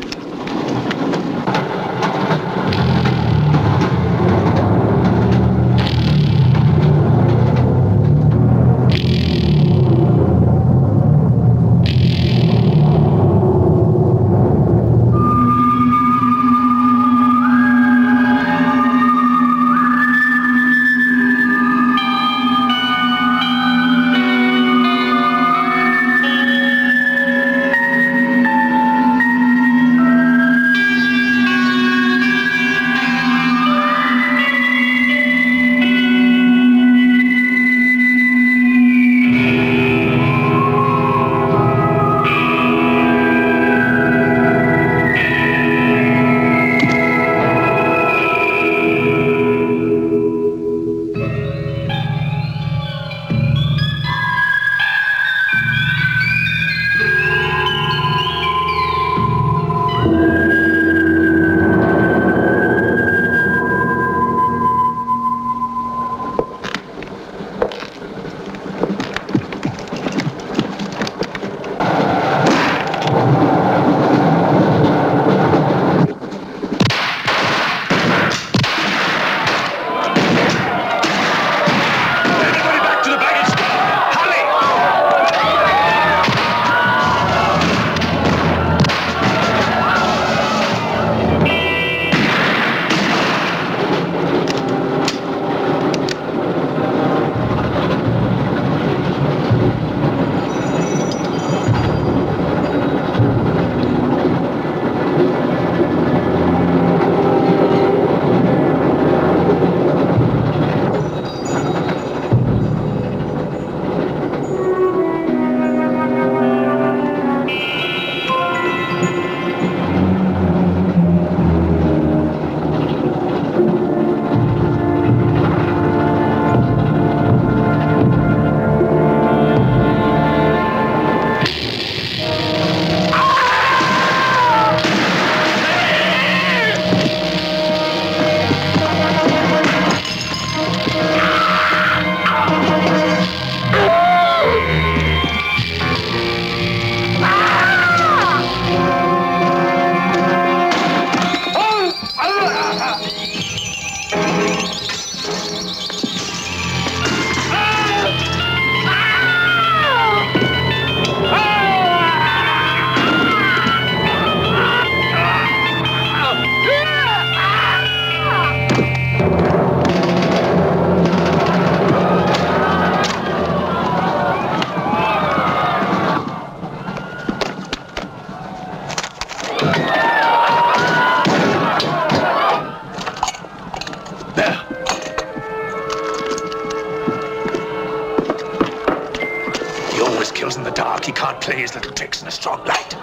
He can't play his little tricks in a strong light.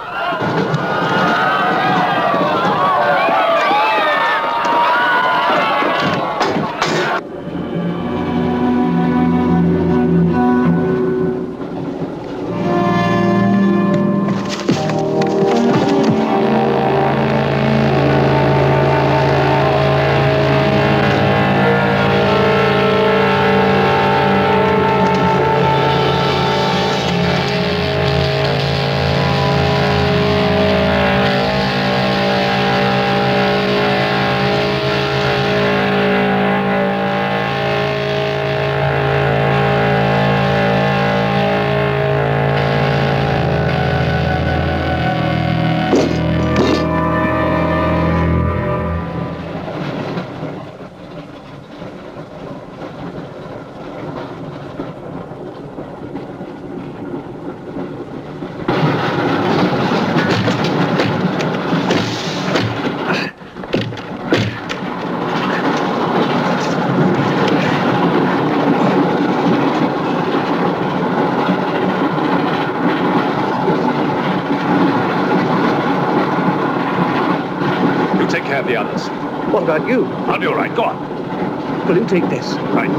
care of the others. What about you? I'll be all right. Go on. Will you take this? Right.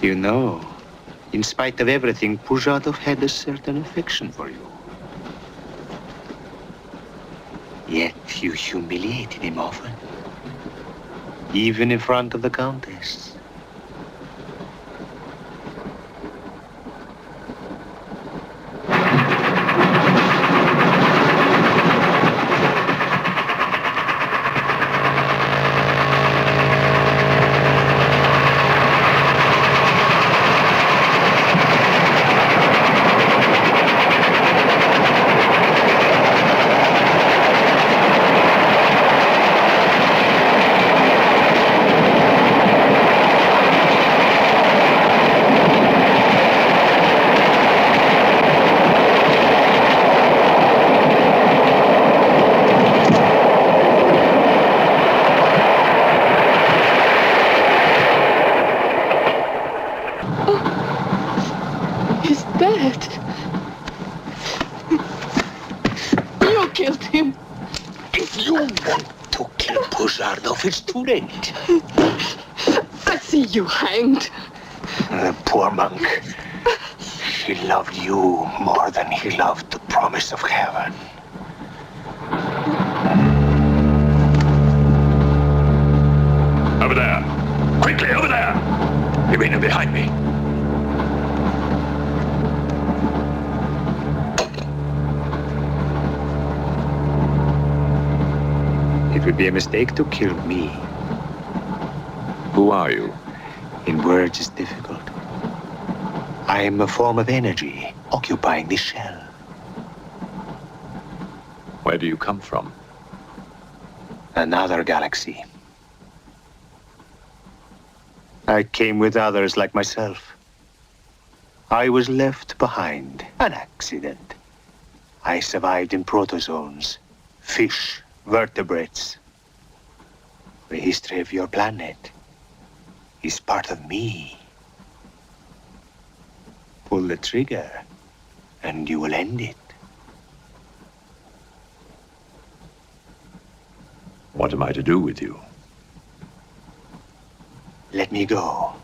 You know, in spite of everything, Pujatov had a certain affection for you. Yet you humiliated him often, even in front of the Countess. He's dead. You killed him. If you want to kill Pujardov, it's too late. I see you hanged. The poor monk. He loved you more than he loved the promise of heaven. Over there. Quickly, over there. You mean behind me? It would be a mistake to kill me. Who are you? In words, it's difficult. I am a form of energy occupying this shell. Where do you come from? Another galaxy. I came with others like myself. I was left behind. An accident. I survived in protozoans, fish, vertebrates. The history of your planet is part of me. Pull the trigger, and you will end it. What am I to do with you? Let me go.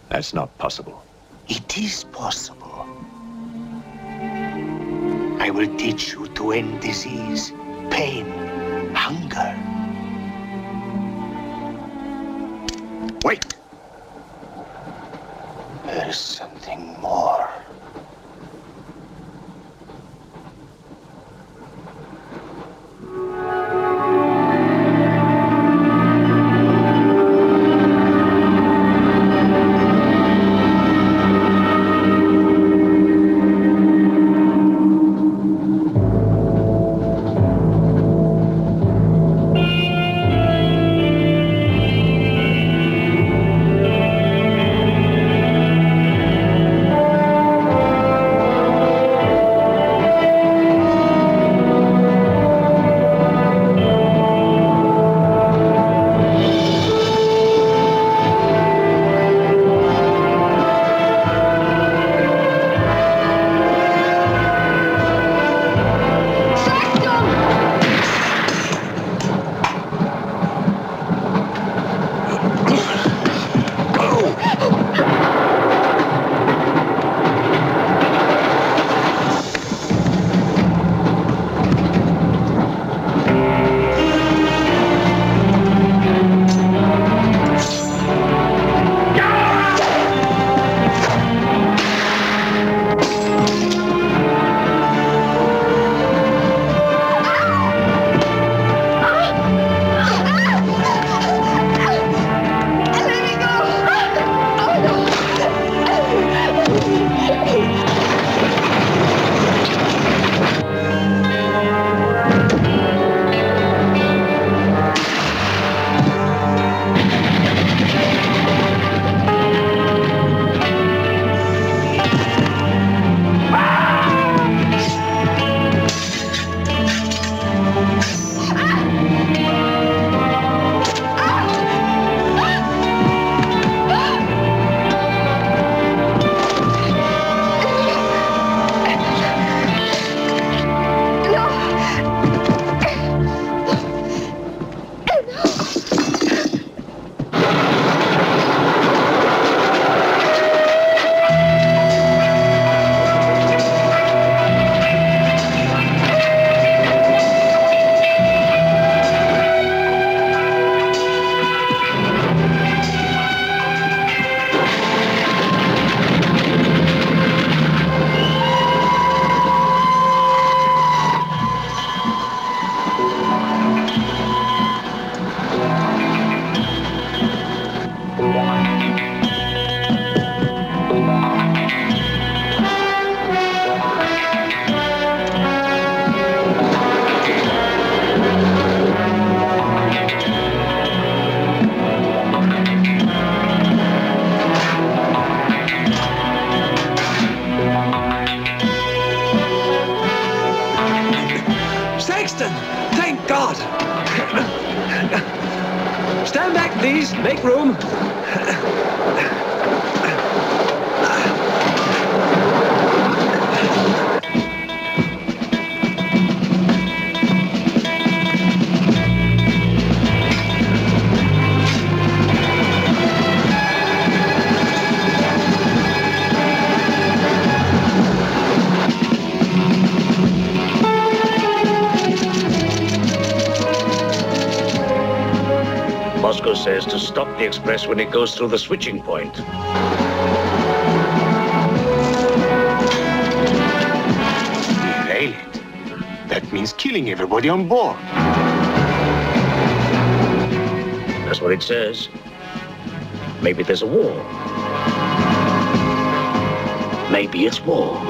That's not possible. It is possible. I will teach you to end disease, pain, hunger. Wait! There is something more. Stand back, please. Make room. Moscow says to stop the express when it goes through the switching point. Derail it. That means killing everybody on board. That's what it says. Maybe there's a war. Maybe it's war.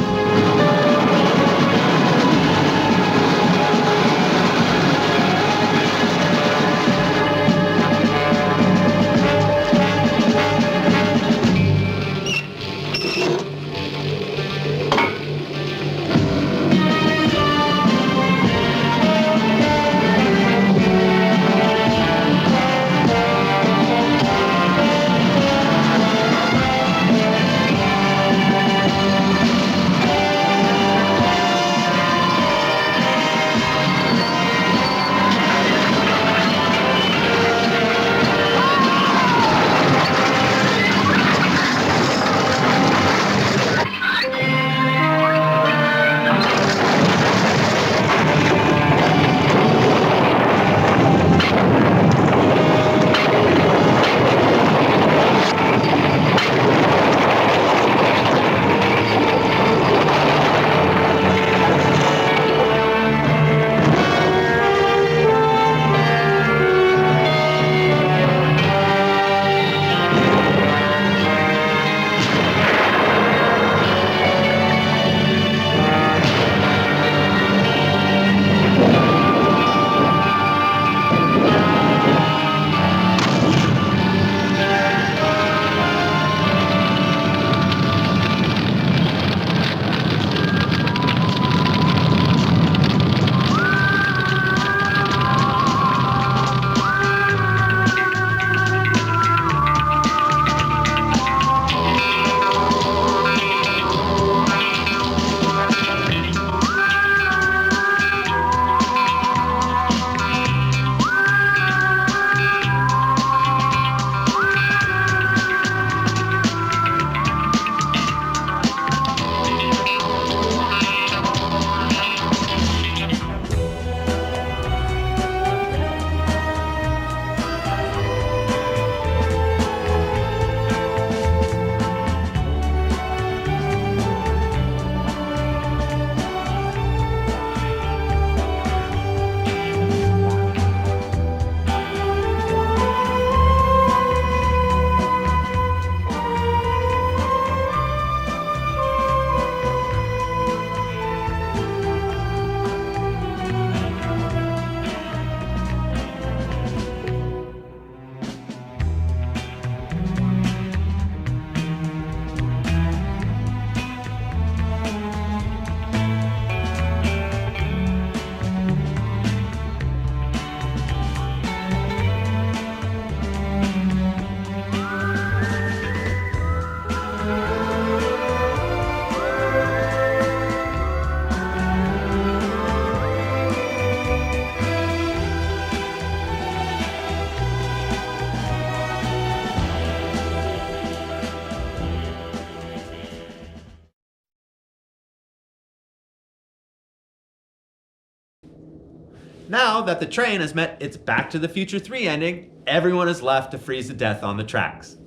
Now that the train has met its Back to the Future 3 ending, everyone is left to freeze to death on the tracks.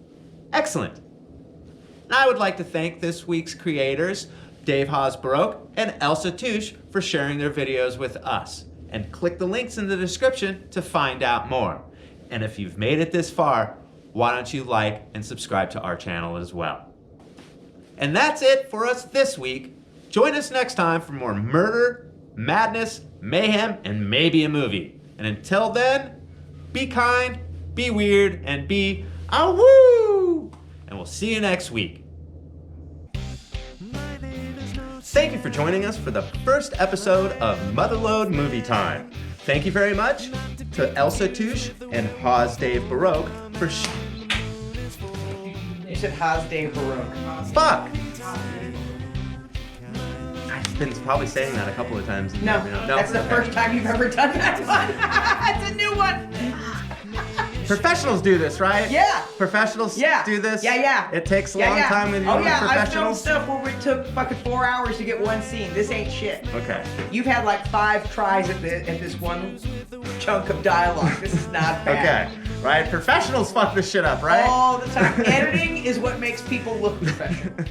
Excellent. And I would like to thank this week's creators, Dave Haaz-Brouqe and Elsa Touche, for sharing their videos with us. And click the links in the description to find out more. And if you've made it this far, why don't you like and subscribe to our channel as well. And that's it for us this week. Join us next time for more murder, madness, mayhem, and maybe a movie. And until then, be kind, be weird, and be awoo! And we'll see you next week. Thank you for joining us for the first episode of Motherlode Movie Time. Thank you very much, to Elsa Touche and Haaz-Brouqe for You said Haaz-Brouqe. Fuck! I've been probably saying that a couple of times. No, that's the first time you've ever done that one. That's a new one. Professionals do this, right? Yeah. Professionals do this? Yeah. It takes a long time when you're with I've filmed professionals? stuff where we took fucking 4 hours to get one scene. This ain't shit. Okay. You've had like 5 tries at this one chunk of dialogue. This is not bad. Okay. Right? Professionals fuck this shit up, right? All the time. Editing is what makes people look professional.